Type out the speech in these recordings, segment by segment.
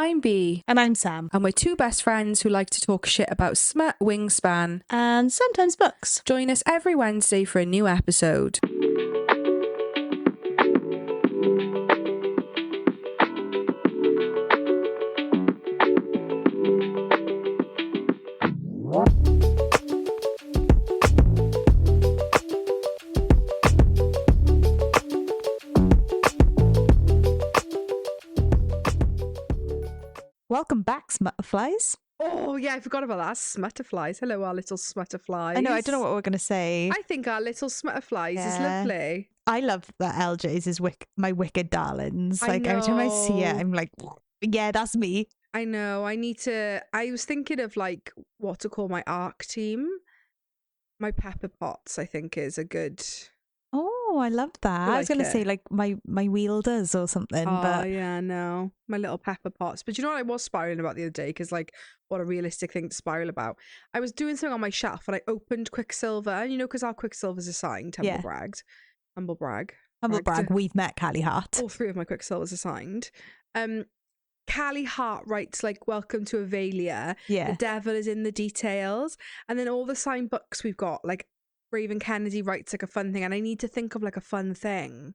I'm Bea. And I'm Sam. And we're two best friends who like to talk shit about smut, wingspan, and sometimes books. Join us every Wednesday for a new episode. Welcome back, Smutterflies. Oh, yeah, I forgot about that. Smutterflies. Hello, our little Smutterflies. I know, I don't know what we're going to say. I think our little Smutterflies is lovely. I love that LJ's is my wicked darlings. Like, every time I see it, I'm like, yeah, that's me. I know. I was thinking of, like, what to call my ARC team. My Pepper Pots, I think, is a good... Oh, I love that. I was going to say, like, my wielders or something. Oh, but yeah, no. My little Pepper Pots. But you know what I was spiraling about the other day? Because, like, what a realistic thing to spiral about. I was doing something on my shelf and I opened Quicksilver. And, you know, because our Quicksilvers are signed, Humble brag. We've met Callie Hart. All three of my Quicksilvers are signed. Callie Hart writes, like, welcome to Avelia. Yeah. The devil is in the details. And then all the signed books we've got, like, Raven Kennedy writes, like, a fun thing. And I need to think of, like, a fun thing.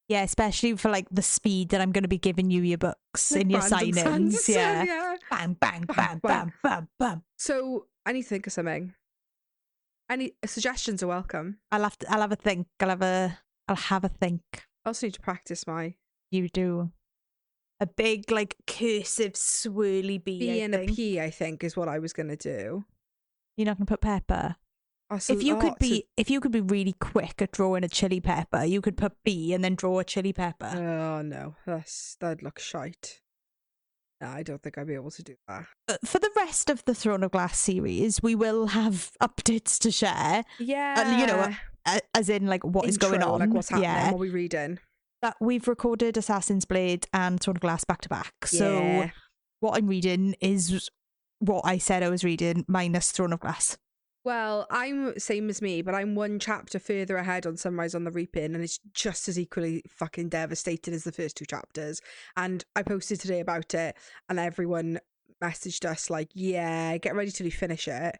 Yeah, especially for, like, the speed that I'm going to be giving you your books like in your signings. Yeah. Bam, bang, bam, bam, bam, bam. So I need to think of something. Any suggestions are welcome. I'll have a think. I'll have a think. I also need to practice my... You do. A big, like, cursive swirly B and a P, I think, is what I was going to do. You're not going to put pepper? If you could be really quick at drawing a chili pepper, you could put B and then draw a chili pepper. Oh no, that'd look shite. No, I don't think I'd be able to do that. For the rest of the Throne of Glass series, we will have updates to share. Yeah, you know, as in like what is going on, like what's happening, what we reading. That we've recorded Assassin's Blade and Throne of Glass back to back. So what I'm reading is what I said I was reading minus Throne of Glass. Well, I'm same as me, but I'm one chapter further ahead on Sunrise on the Reaping, and it's just as equally fucking devastating as the first two chapters. And I posted today about it, and everyone messaged us like, "Yeah, get ready till you finish it."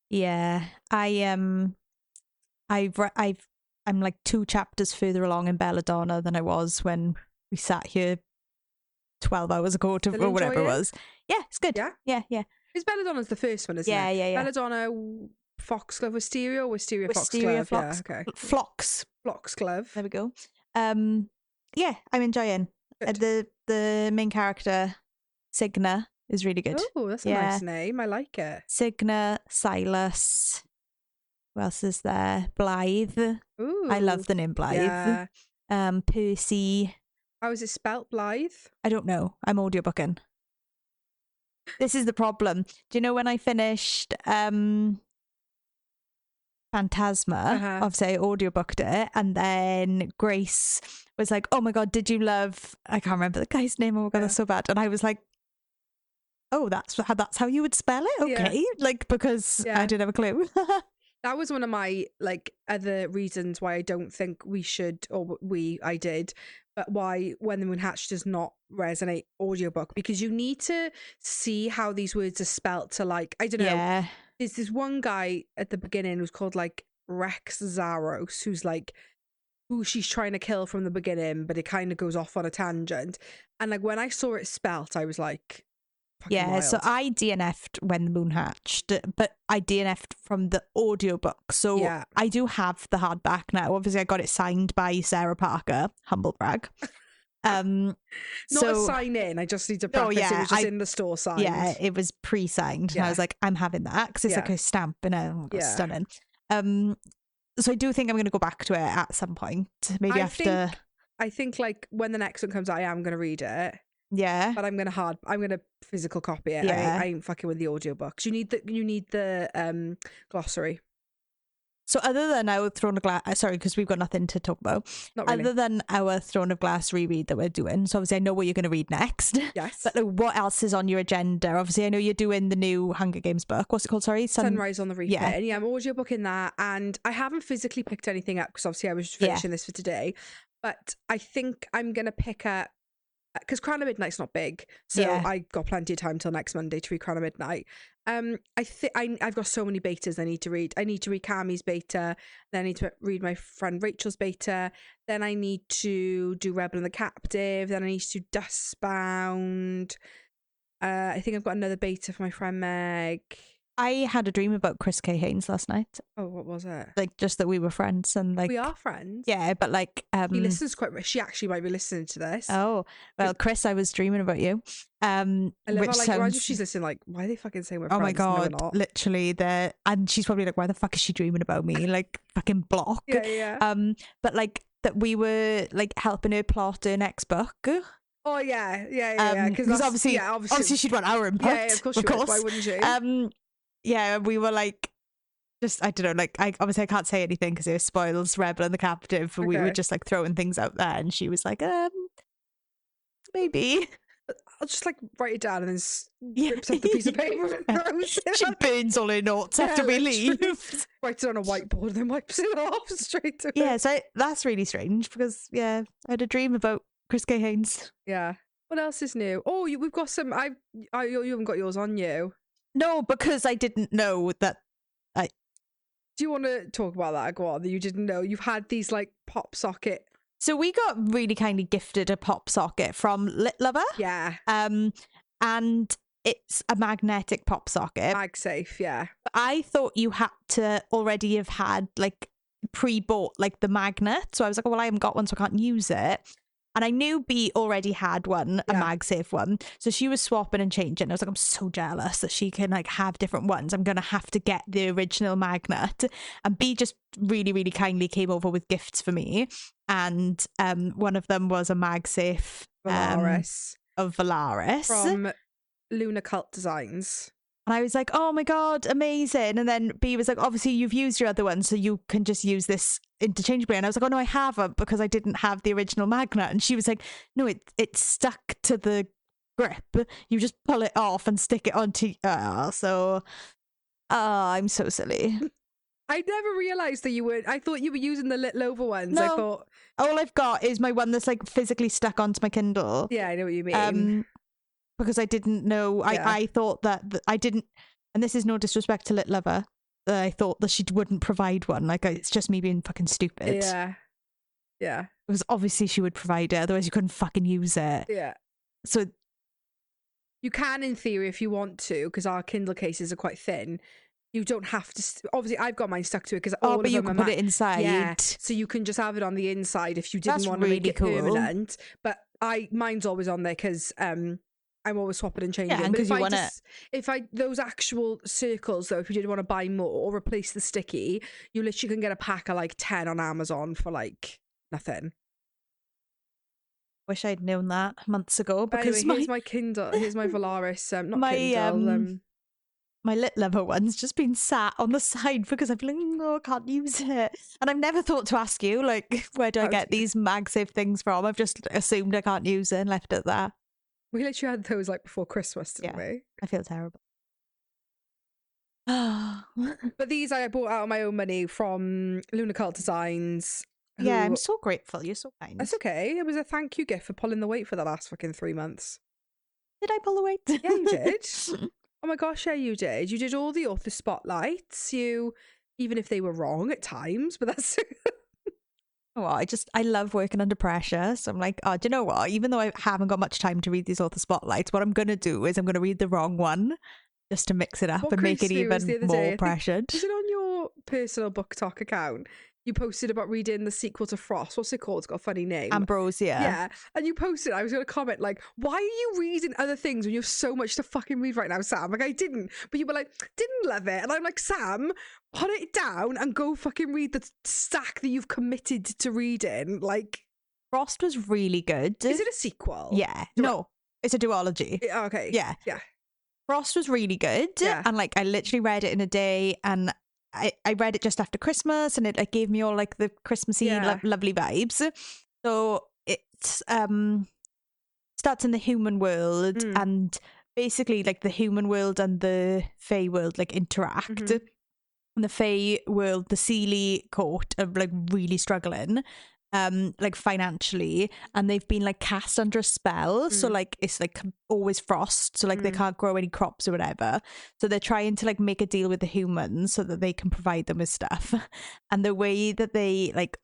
Yeah, I'm like 2 chapters further along in Belladonna than I was when we sat here 12 hours ago or whatever it was. Yeah, it's good. Yeah. Because Belladonna's the first one, isn't it? Yeah. Belladonna, Foxglove, Wisteria, Wisteria, Foxglove. Yeah, okay. Floxglove. There we go. Yeah, I'm enjoying. The main character, Signa, is really good. Oh, that's a nice name. I like it. Signa, Silas. Who else is there? Blythe. Ooh. I love the name Blythe. Yeah. Percy. How is it spelt, Blythe? I don't know. I'm audiobooking. This is the problem. Do you know when I finished Phantasma? Obviously, I audiobooked it, and then Grace was like, "Oh my god, did you love?" I can't remember the guy's name. Oh my god, that's so bad. And I was like, "Oh, that's how you would spell it." Okay, like because I didn't have a clue. That was one of my like other reasons why I don't think we should, or I did, but why When the Moon Hatched does not resonate audiobook, because you need to see how these words are spelt to, like, I don't know. There's this one guy at the beginning who's called like Rex Zaros, who's like who she's trying to kill from the beginning, but it kind of goes off on a tangent. And like when I saw it spelt, I was like, wild. So I DNF'd When the Moon Hatched, but I DNF'd from the audiobook. So I do have the hardback now. Obviously, I got it signed by Sarah Parker. Humble brag. Not a sign in. I just need to preface it was just in the store signed. Yeah, it was pre-signed. And I was like, I'm having that because it's like a stamp and it's stunning. So I do think I'm going to go back to it at some point. Maybe after. I think like when the next one comes out, I am going to read it. Yeah, but I'm gonna physical copy it. I ain't fucking with the audiobooks. You need the glossary. So other than our Throne of Glass, sorry, because we've got nothing to talk about. Not really. Other than our Throne of Glass reread that we're doing, so obviously I know what you're going to read next. Yes. But like, what else is on your agenda? Obviously, I know you're doing the new Hunger Games book. What's it called? Sorry, Sunrise on the Reaping. Yeah, I'm audiobooking that, and I haven't physically picked anything up because obviously I was finishing this for today. But I think I'm gonna pick up because Crown of Midnight's not big, so Yeah. I got plenty of time till next Monday to read Crown of Midnight. I've got so many betas I need to read. I need to read Cami's beta, then I need to read my friend Rachel's beta, then I need to do Rebel and the Captive, then I need to do Dustbound. I think I've got another beta for my friend Meg. I had a dream about Chris K. Haynes last night. Oh, what was it? Like, just that we were friends and like We are friends. Yeah, but like He listens quite. She actually might be listening to this. Oh well, Chris, I was dreaming about you. I love which how, like, sounds... imagine she's listening. Like, why are they fucking saying we're friends? Oh my god, no, we're not. literally, there, and she's probably like, why the fuck is she dreaming about me? Like, fucking block. Yeah. But like that we were like helping her plot her next book. Oh yeah. Because obviously she'd want our input. Yeah, of course. Why wouldn't she? Yeah, we were like, just I don't know, like I can't say anything because it spoils Rebel and the Captive. But we were just like throwing things out there, and she was like, maybe. I'll just like write it down and then rips up the piece of paper and throws it. She burns all her notes after we leave. Writes it on a whiteboard and then wipes it off straight away. Yeah, so that's really strange because I had a dream about Chris K. Haynes. Yeah. What else is new? Oh, we've got some. You haven't got yours on you. No, because I didn't know that. Do you want to talk about that? Go on. That you didn't know you've had these like pop socket. So we got really kindly gifted a pop socket from Lit Lover. Yeah. And it's a magnetic pop socket. MagSafe, yeah. I thought you had to already have had like pre-bought like the magnet. So I was like, oh, well, I haven't got one, so I can't use it. And I knew B already had one, a MagSafe one. So she was swapping and changing. I was like, I'm so jealous that she can like have different ones. I'm going to have to get the original magnet. And B just really, really kindly came over with gifts for me. And one of them was a MagSafe of Valaris. From Luna Cult Designs. And I was like, oh my God, amazing. And then B was like, obviously you've used your other one, so you can just use this interchangeably. And I was like, oh no, I haven't because I didn't have the original magnet. And she was like, no, it's stuck to the grip. You just pull it off and stick it onto... I'm so silly. I never realised that you were... I thought you were using the Lit Lover ones. No, I thought... all I've got is my one that's like physically stuck onto my Kindle. Yeah, I know what you mean. Because I didn't know, I thought that I didn't, and this is no disrespect to Lit Lover, I thought that she wouldn't provide one. Like, it's just me being fucking stupid. Yeah. Because obviously she would provide it, otherwise you couldn't fucking use it. Yeah. So you can, in theory, if you want to, because our Kindle cases are quite thin. You don't have to. Obviously, I've got mine stuck to it because all but of you them can put it inside. Yeah, so you can just have it on the inside if you didn't want to really make it cool. permanent. But mine's always on there because I'm always swapping and changing. Yeah, because you want it. If those actual circles though, if you did want to buy more or replace the sticky, you literally can get a pack of like 10 on Amazon for like nothing. Wish I'd known that months ago. Because anyway, here's my Kindle. Here's my Valaris. Not Kindle. My Lit Lover one's just been sat on the side because I've been like, no, I can't use it. And I've never thought to ask you, like, where do I get these MagSafe things from? I've just assumed I can't use it and left it there. We literally had those like before Christmas, didn't we? I feel terrible. But these I bought out of my own money from Luna Cult Designs. Yeah, I'm so grateful. You're so kind. That's okay. It was a thank you gift for pulling the weight for the last fucking 3 months. Did I pull the weight? Yeah, you did. Oh my gosh, yeah, you did. You did all the author spotlights. Even if they were wrong at times, but that's... I love working under pressure. So I'm like, do you know what? Even though I haven't got much time to read these author spotlights, what I'm going to do is I'm going to read the wrong one just to mix it up and make it even more pressured. Was it on your personal book talk account? You posted about reading the sequel to Frost. What's it called? It's got a funny name. Ambrosia. Yeah. And you posted, I was going to comment, like, why are you reading other things when you have so much to fucking read right now, Sam? Like, I didn't. But you were like, didn't love it. And I'm like, Sam, put it down and go fucking read the stack that you've committed to reading. Like, Frost was really good. Is it a sequel? Yeah. No, it's a duology. Okay. Yeah. Frost was really good. Yeah. And like, I literally read it in a day and I read it just after Christmas and it like gave me all like the Christmassy lovely vibes. So it starts in the human world and basically like the human world and the Fae world like interact. In the Fae world, the Seelie court are like really struggling. like financially, and they've been like cast under a spell. So like it's like always frost, so like they can't grow any crops or whatever. So they're trying to like make a deal with the humans so that they can provide them with stuff. And the way that they like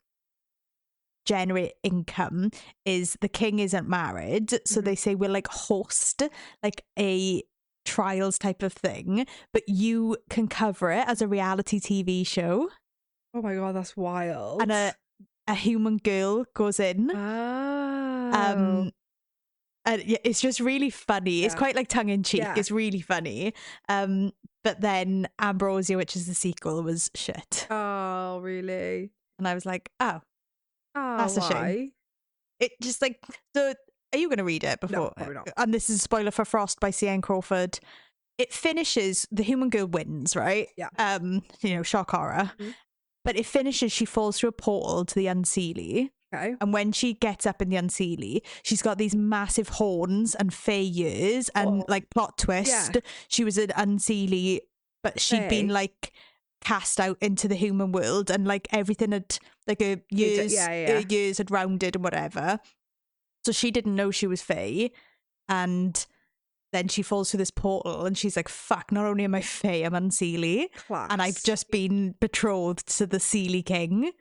generate income is the king isn't married, so they say we'll like host like a trials type of thing, but you can cover it as a reality TV show. Oh my God, that's wild. And a human girl goes in. Oh. And it's just really funny. Yeah. It's quite like tongue in cheek. Yeah. It's really funny. But then Ambrosia, which is the sequel, was shit. Oh, really? And I was like, oh, that's why? a shame. It just like, so are you going to read it before? No, probably not. And this is a spoiler for Frost by C.N. Crawford. It finishes, the human girl wins, right? Yeah. You know, shock horror. But it finishes, she falls through a portal to the Unseelie. Okay. And when she gets up in the Unseelie, she's got these massive horns and fey ears and like plot twist. She was an Unseelie, but she'd been like cast out into the human world, and like everything had like years had rounded and whatever. So she didn't know she was fey, and then she falls through this portal and she's like, fuck, not only am I fey, I'm Unseelie. Class. And I've just been betrothed to the Seelie King.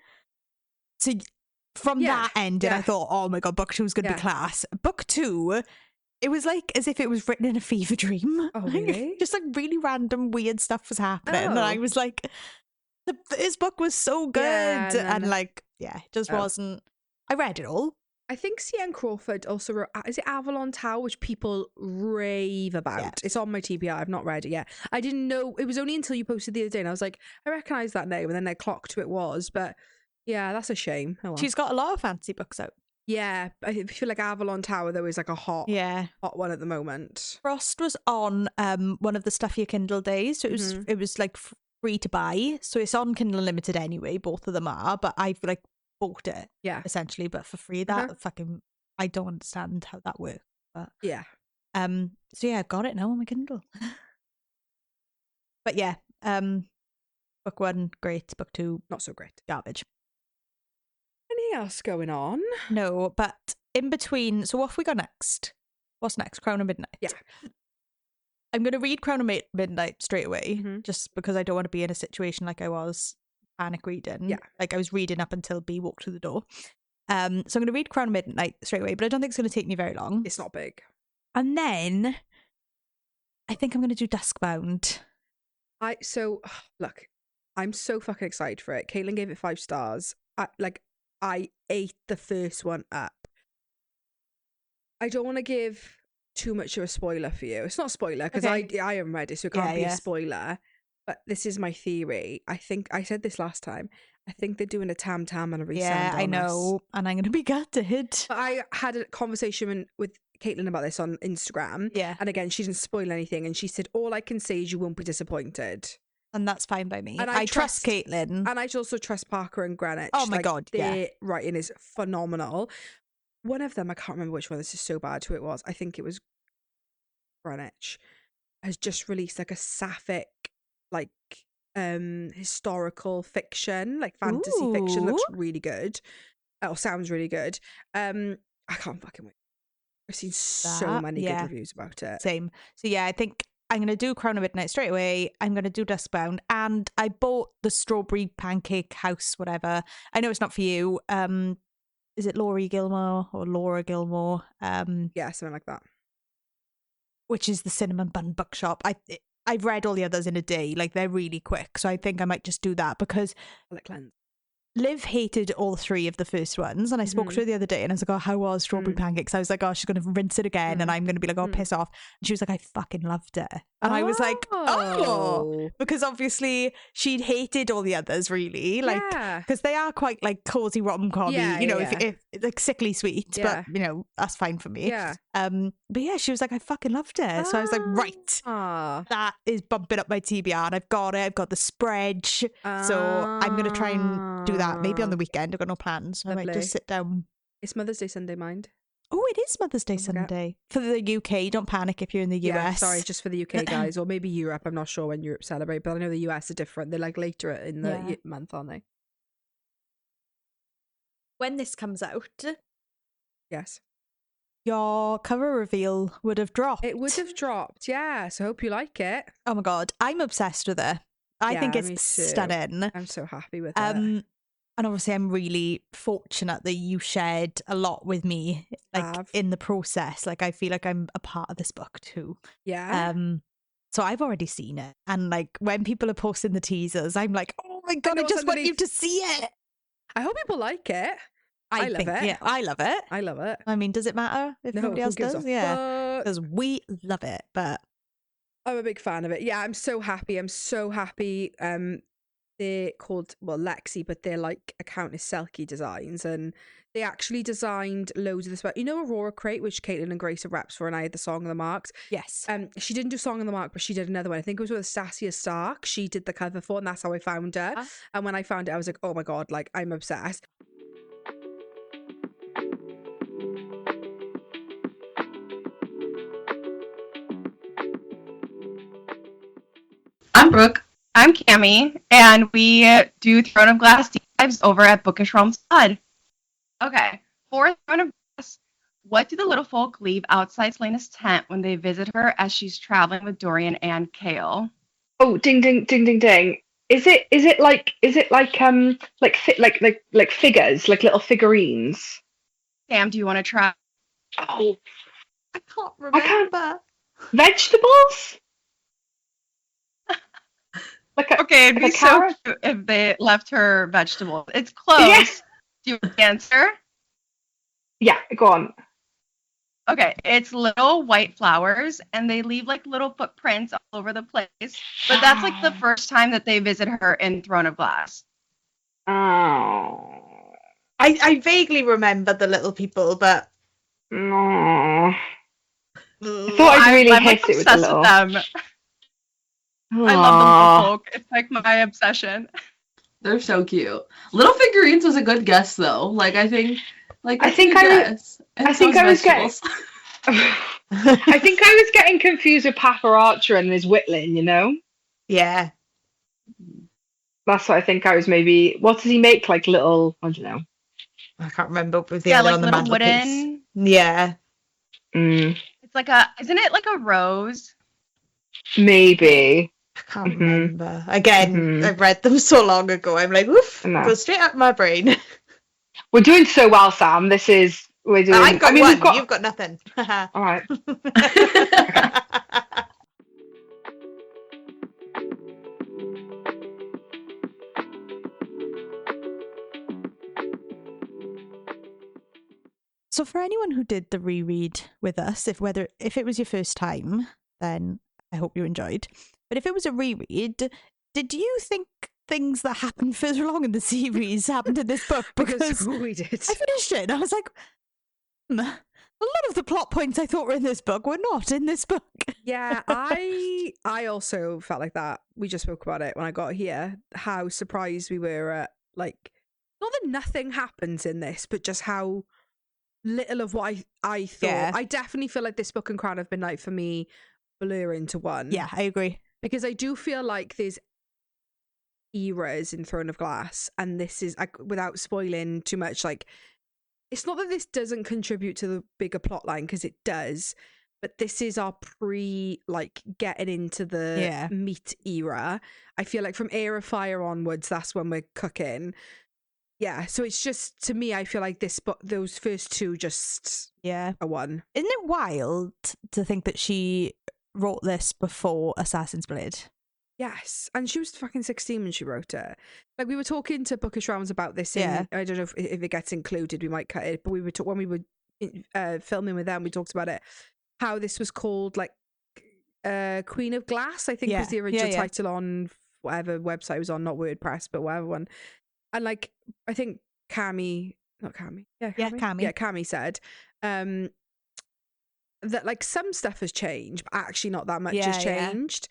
So from that ending, I thought, oh my God, book 2 was going to be class. Book 2, it was like as if it was written in a fever dream. Oh, really? Just like really random weird stuff was happening. And I was like, this book was so good. And like, it just wasn't. I read it all. I think C.N. Crawford also wrote, is it Avalon Tower, which people rave about? Yeah. It's on my TBR. I've not read it yet. I didn't know. It was only until you posted the other day and I was like, I recognise that name. And then I clocked who it was. But yeah, that's a shame. Oh, well. She's got a lot of fancy books out. Yeah. I feel like Avalon Tower, though, is like a hot one at the moment. Frost was on one of the Stuff Your Kindle days. So it was like free to buy. So it's on Kindle Unlimited anyway. Both of them are. But I've like bought it, essentially, but for free. That fucking, I don't understand how that works. But so yeah, I've got it now on my Kindle. But yeah, book 1 great, book 2 not so great, garbage. Anything else going on? No, but in between. So what have we got next? What's next? Crown of Midnight. Yeah, I'm gonna read Crown of Midnight straight away, just because I don't want to be in a situation like I was panic reading. Yeah. Like I was reading up until B walked through the door. So I'm going to read Crown of Midnight straight away, but I don't think it's going to take me very long. It's not big. And then I think I'm going to do Duskbound. Look, I'm so fucking excited for it. Caitlin gave it 5 stars. I ate the first one up. I don't want to give too much of a spoiler for you. It's not a spoiler because I haven't read it, so it can't be a spoiler. But this is my theory. I think I said this last time. I think they're doing a Tam Tam and a resend. Yeah, I know. And I'm going to be gutted. But I had a conversation with Caitlin about this on Instagram. Yeah. And again, she didn't spoil anything. And she said, all I can say is you won't be disappointed. And that's fine by me. And I trust Caitlin. And I also trust Parker and Greenwich. Oh my God, their writing is phenomenal. One of them, I can't remember which one. This is so bad who it was. I think it was Greenwich. Has just released like a sapphic, like historical fiction, like fantasy fiction. Looks really good. Or sounds really good. I can't fucking wait. I've seen so many good reviews about it. Same. So yeah, I think I'm going to do Crown of Midnight straight away. I'm going to do Duskbound. And I bought the Strawberry Pancake House, whatever. I know it's not for you. Is it Laura Gilmore? Yeah, something like that. Which is the Cinnamon Bun Bookshop. I've read all the others in a day. Like, they're really quick. So I think I might just do that because Liv hated all 3 of the first ones, and I spoke to her the other day and I was like, oh, how was Strawberry Pancakes? I was like, oh, she's going to rinse it again and I'm going to be like, oh, piss off. And she was like, I fucking loved it. And I was like, oh, because obviously she'd hated all the others, really, like, because they are quite like cozy rom-com-y, if like sickly sweet, but you know, that's fine for me. But yeah, she was like, I fucking loved it. So I was like, right, that is bumping up my TBR, and I've got the spread, so I'm going to try and do that maybe on the weekend. I've got no plans. I might just sit down. It's Mother's Day Sunday, mind. Oh, it is Mother's Day Sunday. For the UK, don't panic if you're in the US. Sorry, just for the UK guys, or maybe Europe. I'm not sure when Europe celebrate, but I know the US are different. They're like later in the month, aren't they? when this comes out, Yes. your cover reveal would have dropped. It would have dropped, yeah. So I hope you like it. Oh my god, I'm obsessed with it. I think Yeah, me it's too. stunning. I'm so happy with it. And obviously, I'm really fortunate that you shared a lot with me, like in the process. Like, I feel like I'm a part of this book too. Yeah. So I've already seen it, and like when people are posting the teasers, I'm like, oh my god, I just want you to see it. I hope people like it. I love it. Yeah, I love it. I love it. I mean, does it matter if nobody else does? Yeah, fuck? because we love it. But I'm a big fan of it. Yeah, I'm so happy. I'm so happy. They're called, well, Lexi, but they're like account is Selkie Designs, and they actually designed loads of this. You know, Aurora Crate, which Caitlin and Grace are reps for, and I had the Song of the Marks. Yes. She didn't do Song of the Mark, but she did another one. I think it was with Stasia Stark. She did the cover for, and that's how I found her. And when I found it, I was like, oh my god, like I'm obsessed. I'm Brooke. I'm Cammie, and we do Throne of Glass deep dives over at Bookish Realms Pod. Okay, for Throne of Glass, what do the little folk leave outside Celaena's tent when they visit her as she's traveling with Dorian and Kale? Oh, ding, ding, ding, ding, ding! Is it like figures, like little figurines? Sam, do you want to try? Oh, I can't remember. Vegetables? Okay, it'd be so cute if they left her vegetables. It's close. Yeah. Do you answer? Yeah, go on. Okay, it's little white flowers, and they leave like little footprints all over the place. But that's like the first time that they visit her in Throne of Glass. Oh. I vaguely remember the little people, but no. I thought I'd really I'm hit like it with the little. With them. I love the little folk. It's like my obsession. They're so cute. Little figurines was a good guess though. Like I think I was getting confused with Papa Archer and his Whitling, you know? Yeah. That's what I think I was maybe. What does he make? Like little, I don't know. I can't remember with the like on the little mantelpiece. Wooden. Yeah. It's like isn't it like a rose? Maybe. I can't remember. Again, I've read them so long ago. I'm like, oof, go straight out my brain. We're doing so well, Sam. We're doing. I've got one. You've got nothing. All right. So for anyone who did the reread with us, if it was your first time, then I hope you enjoyed. But if it was a reread, did you think things that happened further along in the series happened in this book? Because we did. I finished it and I was like, a lot of the plot points I thought were in this book were not in this book. Yeah, I also felt like that. We just spoke about it when I got here, how surprised we were at, like, not that nothing happens in this, but just how little of what I thought. Yeah. I definitely feel like this book and Crown have been, like, for me, blur into one. Yeah, I agree. Because I do feel like there's eras in Throne of Glass, and this is, like, without spoiling too much, like, it's not that this doesn't contribute to the bigger plot line, because it does, but this is our like, getting into the meat era. I feel like from Heir of Fire onwards, that's when we're cooking. Yeah, so it's just, to me, I feel like this book, those first two just are one. Isn't it wild to think that she wrote this before Assassin's Blade? Yes, and she was fucking 16 when she wrote it. Like, we were talking to Bookish Realms about this. I don't know if it gets included, we might cut it, but we were when we were filming with them, we talked about it, how this was called, like, Queen of Glass, I think was the original title on whatever website it was on, not WordPress, but whatever one. And, like, I think Cammie said that, like, some stuff has changed, but actually not that much has changed.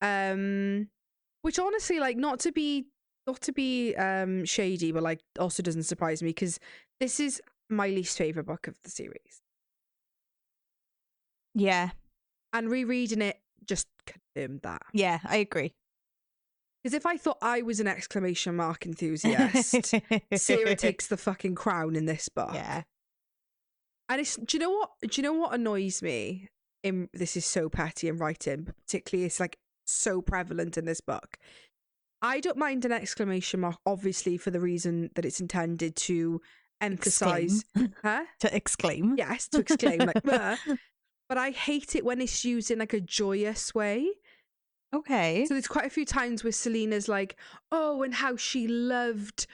Which honestly, like, not to be shady, but, like, also doesn't surprise me, because this is my least favorite book of the series. Yeah. And rereading it just confirmed that. Yeah, I agree. Because if I thought I was an exclamation mark enthusiast, Sarah takes the fucking crown in this book. Yeah. And it's, do you know what? Do you know what annoys me? This is so petty in writing, but particularly it's like so prevalent in this book. I don't mind an exclamation mark, obviously, for the reason that it's intended to emphasize. Huh? To exclaim. Yes, to exclaim, like, "Bah." But I hate it when it's used in like a joyous way. Okay. So there's quite a few times where Celaena's like, oh, and how she loved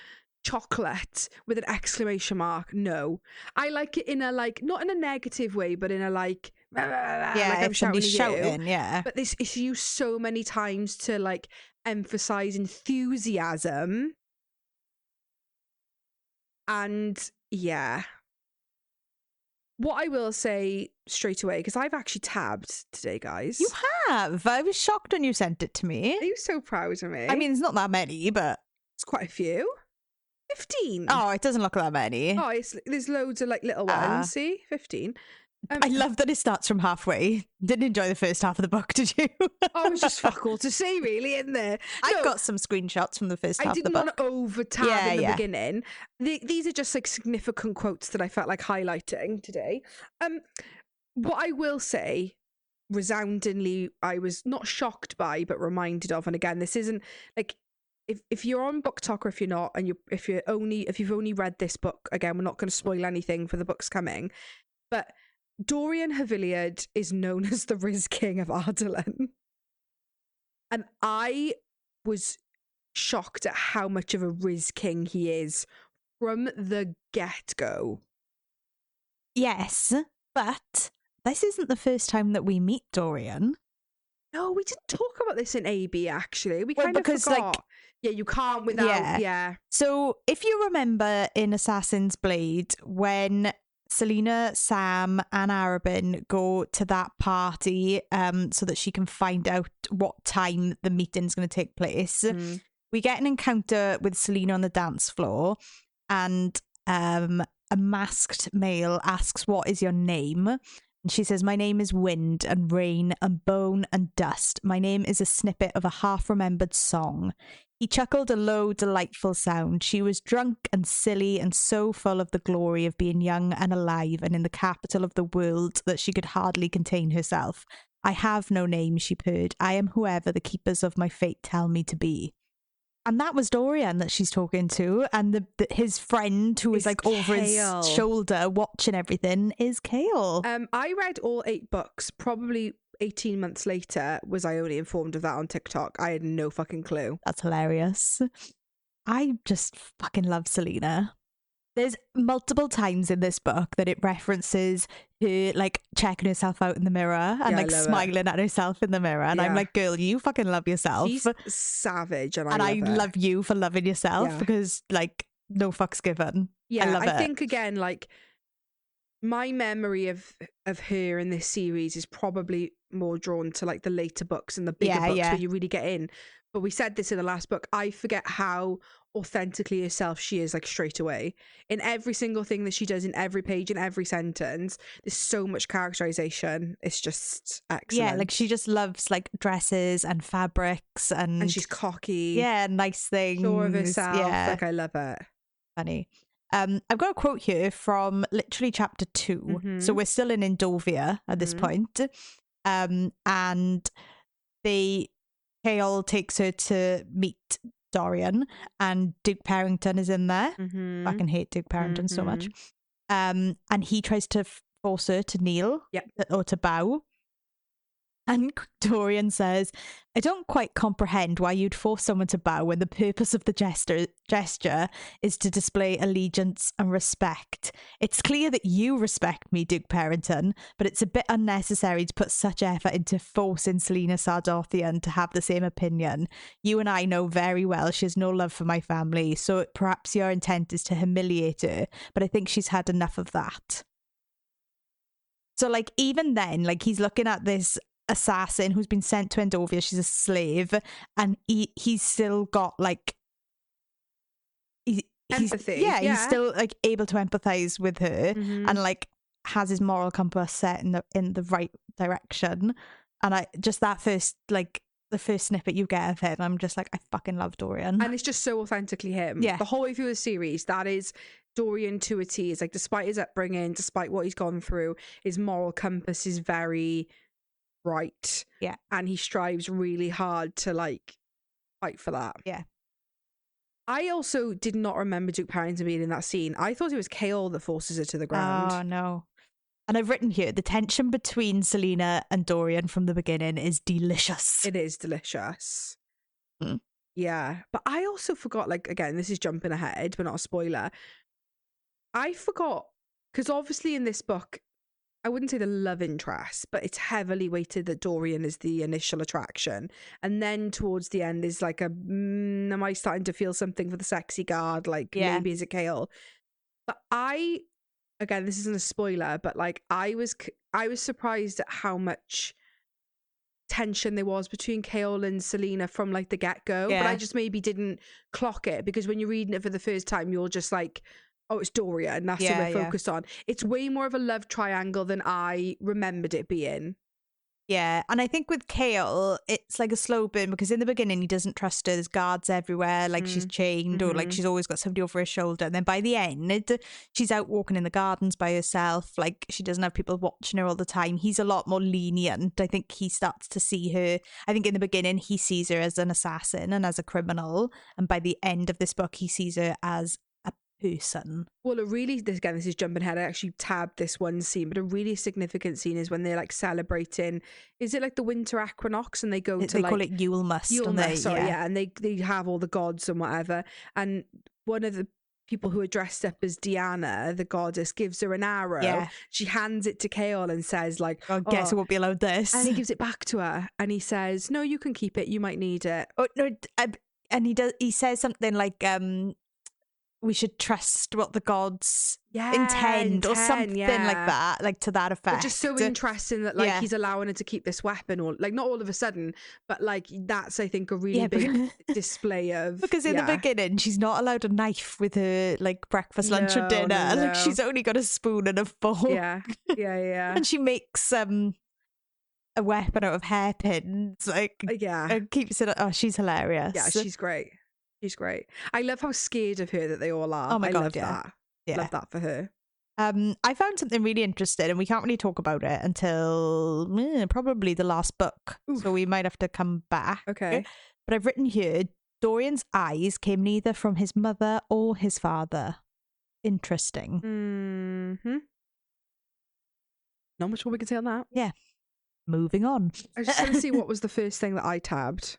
chocolate with an exclamation mark. No, I like it in a like, not in a negative way, but in a like, Yeah, like I'm if shouting somebody's at you. shouting, yeah. But this is used so many times to like emphasize enthusiasm. And yeah. What I will say straight away, because I've actually tabbed today, guys. You have. I was shocked when you sent it to me. Are you so proud of me? I mean, it's not that many, but... it's quite a few. 15. Oh, it doesn't look that many. Oh, there's loads of like little ones. See? 15. I love that it starts from halfway. Didn't enjoy the first half of the book, did you? Oh, it was just fuck all to say, really, isn't there? I've got some screenshots from the first I half of the didn't book. want to over tab in the Yeah. beginning. These are just like significant quotes that I felt like highlighting today. What I will say, resoundingly, I was not shocked by, but reminded of. And again, this isn't like if you're on Book Talk or if you're not, and if you've only read this book, again, we're not going to spoil anything for the books coming, but Dorian Haviliad is known as the Riz King of Ardalan. And I was shocked at how much of a Riz King he is from the get-go. Yes, but this isn't the first time that we meet Dorian. No, we didn't talk about this in AB, actually. We Well, kind of because, forgot. like, yeah, you can't without... Yeah. So if you remember in Assassin's Blade, when Celaena, Sam and Arabin go to that party so that she can find out what time the meeting's going to take place, we get an encounter with Celaena on the dance floor, and a masked male asks, what is your name? And she says, my name is Wind and Rain and Bone and Dust. My name is a snippet of a half-remembered song. He chuckled a low, delightful sound. She was drunk and silly and so full of the glory of being young and alive and in the capital of the world that she could hardly contain herself. I have no name, she purred. I am whoever the keepers of my fate tell me to be. And that was Dorian that she's talking to, and his friend who was like over his shoulder watching everything is Kale. I read all 8 books, probably 18 months later was I only informed of that on TikTok. I had no fucking clue. That's hilarious. I just fucking love Celaena. There's multiple times in this book that it references her like checking herself out in the mirror and like smiling at herself in the mirror, and I'm like, girl, you fucking love yourself. She's savage, and I love you for loving yourself because like no fucks given. Yeah, I think again, like my memory of her in this series is probably more drawn to like the later books and the bigger books where you really get in. But we said this in the last book. I forget how authentically herself she is, like straight away. In every single thing that she does, in every page, in every sentence, there's so much characterization. It's just excellent. Yeah, like she just loves like dresses and fabrics and she's cocky. Yeah, nice things. Sure of herself. Yeah. Like I love it. Funny. I've got a quote here from literally chapter 2. So we're still in Indovia at this point. And Kale takes her to meet Dorian, and Duke Parrington is in there. Fucking hate Duke Parrington so much. And he tries to force her to kneel or to bow. And Dorian says, I don't quite comprehend why you'd force someone to bow when the purpose of the gesture is to display allegiance and respect. It's clear that you respect me, Duke Parrington, but it's a bit unnecessary to put such effort into forcing Celaena Sardothien to have the same opinion. You and I know very well she has no love for my family, so perhaps your intent is to humiliate her, but I think she's had enough of that. So, like, even then, like, he's looking at this assassin who's been sent to Endovia, she's a slave, and he's still got like empathy. He's still like able to empathize with her and like has his moral compass set in the right direction. And I just that first like the first snippet you get of him, I'm just like, I fucking love Dorian. And it's just so authentically him. Yeah. The whole way through the series, that is Dorian to a T. It's like, despite his upbringing, despite what he's gone through, his moral compass is very right. Yeah. And he strives really hard to like fight for that. Yeah. I also did not remember Duke Parrington being in that scene. I thought it was Kale that forces her to the ground. Oh, no. And I've written here, the tension between Celaena and Dorian from the beginning is delicious. It is delicious. Mm. Yeah. But I also forgot, like, again, this is jumping ahead, but not a spoiler. I forgot, because obviously in this book, I wouldn't say the love interest, but it's heavily weighted that Dorian is the initial attraction. And then towards the end is like am I starting to feel something for the sexy guard? Like, maybe is it Kale? But again, this isn't a spoiler, but like I was surprised at how much tension there was between Kale and Celaena from like the get-go. But I just maybe didn't clock it, because when you're reading it for the first time, you're just like, oh, it's Doria, and that's what we're focused on. It's way more of a love triangle than I remembered it being. Yeah, and I think with Kale, it's like a slow burn, because in the beginning he doesn't trust her. There's guards everywhere, like she's chained, or like she's always got somebody over her shoulder. And then by the end, she's out walking in the gardens by herself. Like, she doesn't have people watching her all the time. He's a lot more lenient. I think he starts to see her. I think in the beginning he sees her as an assassin and as a criminal, and by the end of this book he sees her as person. Well, this is jumping ahead. I actually tabbed this one scene, but a really significant scene is when they're like celebrating. Is it like the winter equinox, and they go to they like call it Yulemas, and they have all the gods and whatever. And one of the people who are dressed up as Diana, the goddess, gives her an arrow. Yeah. She hands it to Kale and says like, I guess I won't be allowed this. And he gives it back to her, and he says, "No, you can keep it. You might need it." Oh no! And he says something like, we should trust what the gods intend, or something like that, like to that effect. But just so interesting that like he's allowing her to keep this weapon, or like not all of a sudden, but like that's, I think, a really big display of, because in the beginning she's not allowed a knife with her like breakfast, lunch, or dinner. Like, she's only got a spoon and a fork. Yeah. And she makes a weapon out of hairpins, like, and keeps it. Oh, she's hilarious. Yeah, she's great. She's great. I love how scared of her that they all are. Oh my God, love that. Yeah. Love that for her. I found something really interesting, and we can't really talk about it until probably the last book. Oof. So we might have to come back. Okay. But I've written here, Dorian's eyes came neither from his mother or his father. Interesting. Mm-hmm. Not much more we can say on that. Yeah. Moving on. I was just going to see what was the first thing that I tabbed.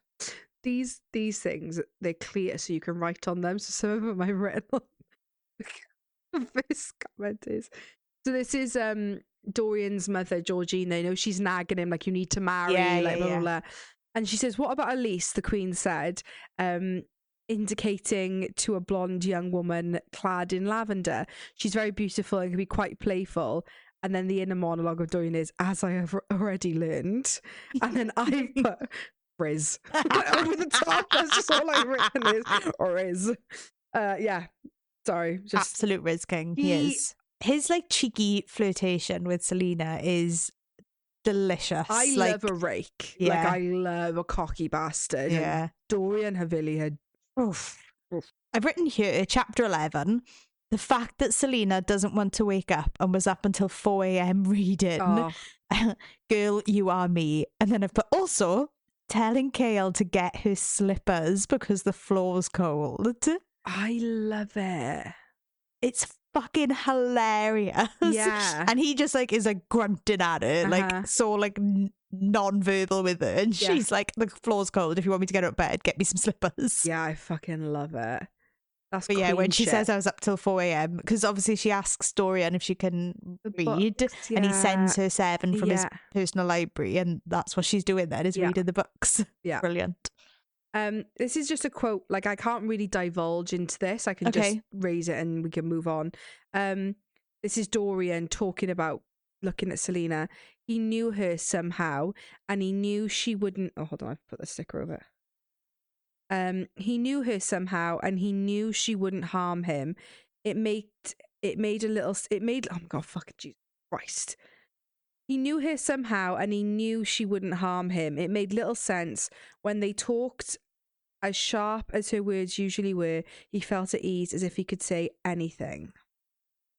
These things, they're clear, so you can write on them. So some of them I've written on. The first comment is, so this is Dorian's mother, Georgina. You know, she's nagging him like, you need to marry, blah, blah, blah. And she says, what about Elise? The Queen said, indicating to a blonde young woman clad in lavender. She's very beautiful and can be quite playful. And then the inner monologue of Dorian is, as I have already learned. And then I put Riz over the top. That's just all I've written is Riz. Yeah. Sorry. Just absolute Riz King. He is. His like cheeky flirtation with Celaena is delicious. I love a rake. Yeah. Like, I love a cocky bastard. Yeah. And Dorian Havili had. Oof. I've written here, chapter 11. The fact that Celaena doesn't want to wake up and was up until 4 a.m. reading. Oh. Girl, you are me. And then I've put also telling Kale to get her slippers because the floor's cold. I love it. It's fucking hilarious. Yeah. And he just like is like grunting at her, like so like non-verbal with her. And she's like, the floor's cold. If you want me to get out of bed, get me some slippers. Yeah, I fucking love it. That's but yeah, when she says I was up till 4 a.m, because obviously she asks Dorian if she can read, books, and he sends her 7 from his personal library, and that's what she's doing then, is reading the books. Yeah. Brilliant. This is just a quote. Like, I can't really divulge into this. I can just raise it and we can move on. This is Dorian talking about looking at Celaena. He knew her somehow, and he knew she wouldn't. Oh, hold on, I've put the sticker over it. He knew her somehow, and he knew she wouldn't harm him. It made oh my God, fucking Jesus Christ. He knew her somehow, and he knew she wouldn't harm him. It made little sense. When they talked, as sharp as her words usually were, he felt at ease, as if he could say anything.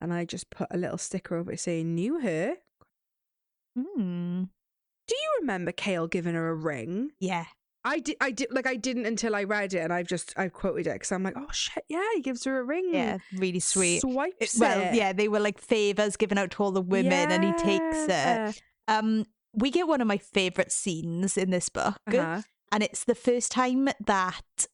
And I just put a little sticker over it saying, knew her. Hmm. Do you remember Kale giving her a ring? Yeah. I didn't until I read it, and I quoted it because I'm like, oh shit, yeah, he gives her a ring. Yeah, really sweet. Swipes Well, it. yeah, they were like favors given out to all the women, and he takes it. We get one of my favorite scenes in this book, Uh-huh. and it's the first time that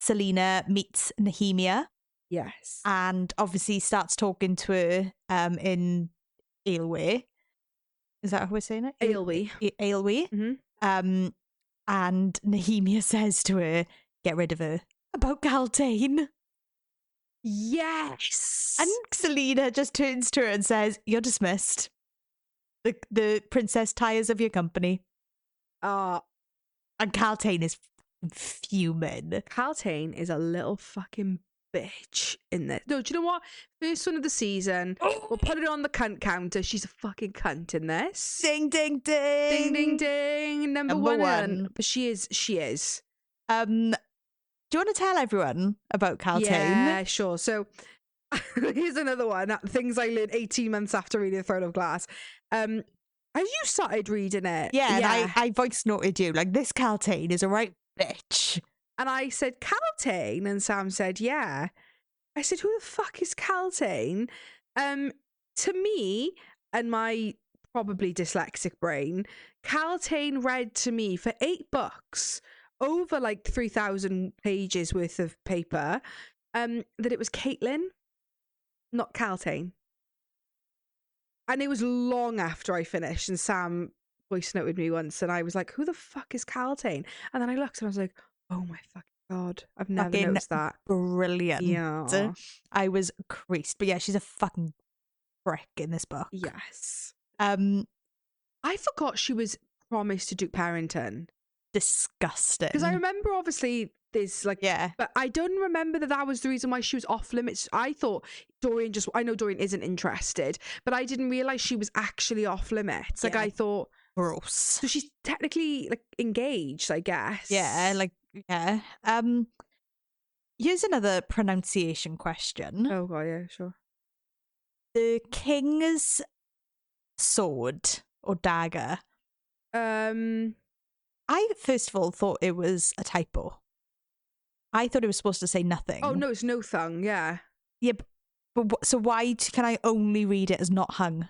Celaena meets Nehemia, Yes. and obviously starts talking to her in Ailway. Is that how we're saying it? Ailway. Ailway. Mm-hmm. And Nehemia says to her, "Get rid of her." About Galtane. Yes. And Celaena just turns to her and says, "You're dismissed. The princess tires of your company." And Galtane is fuming. Galtane is a little fucking bitch in this. No, do you know what? First one of the season. We'll put it on the cunt counter. She's a fucking cunt in this. Ding, ding, ding. Ding, ding, ding. Number one. But she is. Do you want to tell everyone about Galtane? Yeah, sure. So here's another one. Things I learned 18 months after reading Throne of Glass. Have you started reading it? Yeah, and I voice noted you. Like, this Galtane is a right bitch. And I said, Galtane? And Sam said, yeah. I said, who the fuck is Galtane? To me, and my probably dyslexic brain, Galtane read to me for 8 books, over like 3,000 pages worth of paper, that it was Caitlin, not Galtane. And it was long after I finished, and Sam voice noted me once, and I was like, who the fuck is Galtane? And then I looked and I was like, oh my fucking God, I've never noticed that. Brilliant. Yeah. I was creased. But yeah, she's a fucking prick in this book. Yes. I forgot she was promised to Duke Parrington. Disgusting. Because I remember obviously there's like, yeah, but I don't remember that was the reason why she was off limits. I thought I know Dorian isn't interested, but I didn't realize she was actually off limits. Like, yeah. I thought, gross. so she's technically like engaged, I guess. Yeah, like, yeah. Here's another pronunciation question. Oh god, yeah, sure. The king's sword or dagger. I first of all thought it was a typo. I thought it was supposed to say nothing. Oh no, it's no thung. Yeah. Yeah, but so why can I only read it as not hung?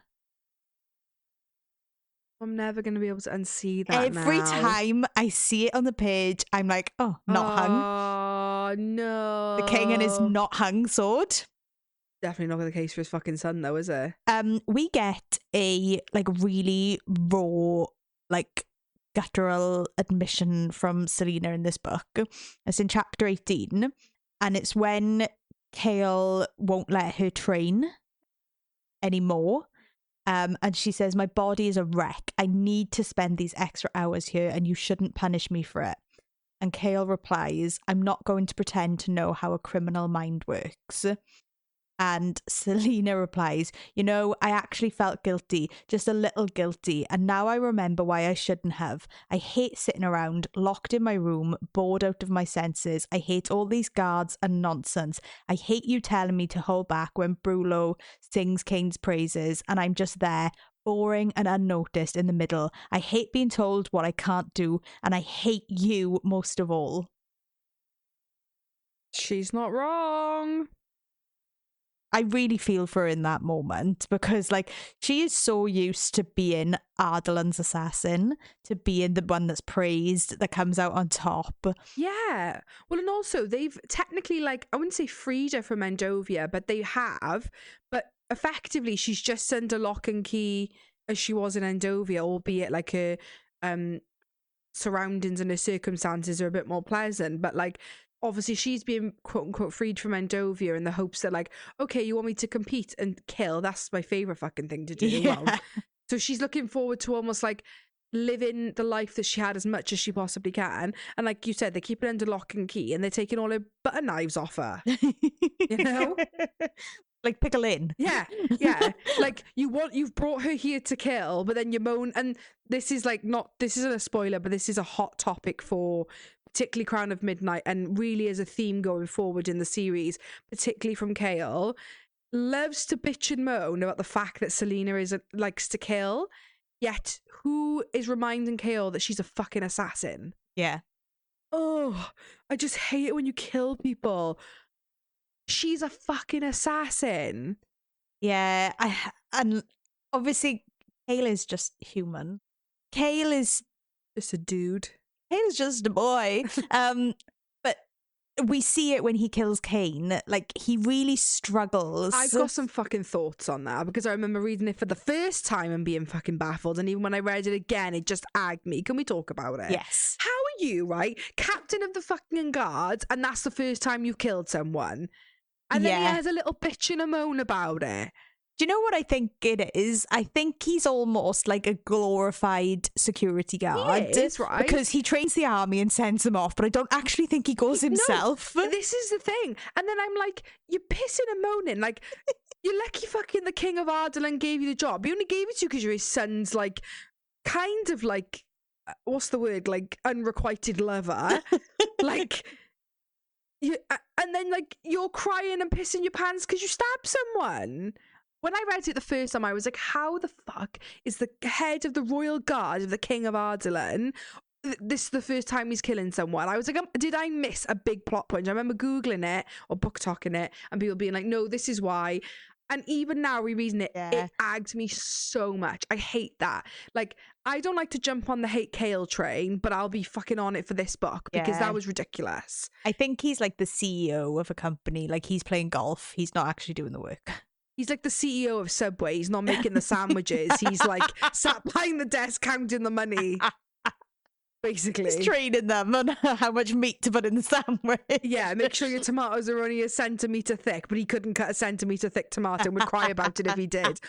I'm never going to be able to unsee that Every now. time I see it on the page, I'm like, oh, not hung. Oh, no. The king and his not hung sword. Definitely not the case for his fucking son, though, is it? We get a like really raw, like guttural admission from Celaena in this book. It's in chapter 18, and it's when Kale won't let her train anymore. And she says, "My body is a wreck. I need to spend these extra hours here, and you shouldn't punish me for it." And Kale replies, "I'm not going to pretend to know how a criminal mind works." And Celaena replies, "You know, I actually felt guilty, just a little guilty, and now I remember why I shouldn't have. I hate sitting around, locked in my room, bored out of my senses. I hate all these guards and nonsense. I hate you telling me to hold back when Brullo sings Kane's praises, and I'm just there, boring and unnoticed in the middle. I hate being told what I can't do, and I hate you most of all." She's not wrong. I really feel for her in that moment because, like, she is so used to being Ardalan's assassin, to being the one that's praised, that comes out on top. Yeah. Well, and also they've technically, like, I wouldn't say freed her from Endovia, but they have. But effectively, she's just under lock and key as she was in Endovia, albeit like her surroundings and her circumstances are a bit more pleasant. But like, obviously she's being quote unquote freed from Endovia in the hopes that, like, okay, you want me to compete and kill? That's my favorite fucking thing to do. Yeah. Well, so she's looking forward to almost like living the life that she had as much as she possibly can. And like you said, they keep it under lock and key and they're taking all her butter knives off her. You know? Like pickle in. Yeah. Like you've brought her here to kill, but then you moan. And this is like this isn't a spoiler, but this is a hot topic for particularly Crown of Midnight, and really as a theme going forward in the series, particularly from Kale. Loves to bitch and moan about the fact that Celaena likes to kill, yet who is reminding Kale that she's a fucking assassin? Yeah. Oh, I just hate it when you kill people. She's a fucking assassin. Yeah, and obviously Kale is just human. Kale is just a dude. Kale is just a boy. But we see it when he kills Cain. Like, he really struggles. I've got some fucking thoughts on that because I remember reading it for the first time and being fucking baffled, and even when I read it again, it just agged me. Can we talk about it? Yes. How are you, right? Captain of the fucking guards, and that's the first time you've killed someone. And then he has a little bitch and a moan about it. Do you know what I think it is? I think he's almost like a glorified security guard. He is, right? Because he trains the army and sends them off, but I don't actually think he goes himself. No, this is the thing. And then I'm like, you're pissing and moaning. Like, you're lucky fucking the King of Ardalan gave you the job. He only gave it to you because you're his son's, like, kind of like, what's the word? Like, unrequited lover. Like... and then, like, you're crying and pissing your pants because you stabbed someone. When I read it the first time, I was like, how the fuck is the head of the royal guard of the King of Ardalan, this is the first time he's killing someone? I was like, did I miss a big plot point? I remember Googling it or book-talking it and people being like, no, this is why. And even now, rereading it, it agged me so much. I hate that. Like, I don't like to jump on the hate Kale train, but I'll be fucking on it for this book because that was ridiculous. I think he's like the CEO of a company. Like, he's playing golf. He's not actually doing the work. He's like the CEO of Subway. He's not making the sandwiches. He's like sat behind the desk counting the money. Basically. He's training them on how much meat to put in the sandwich. Yeah, make sure your tomatoes are only a centimetre thick, but he couldn't cut a centimetre thick tomato and would cry about it if he did.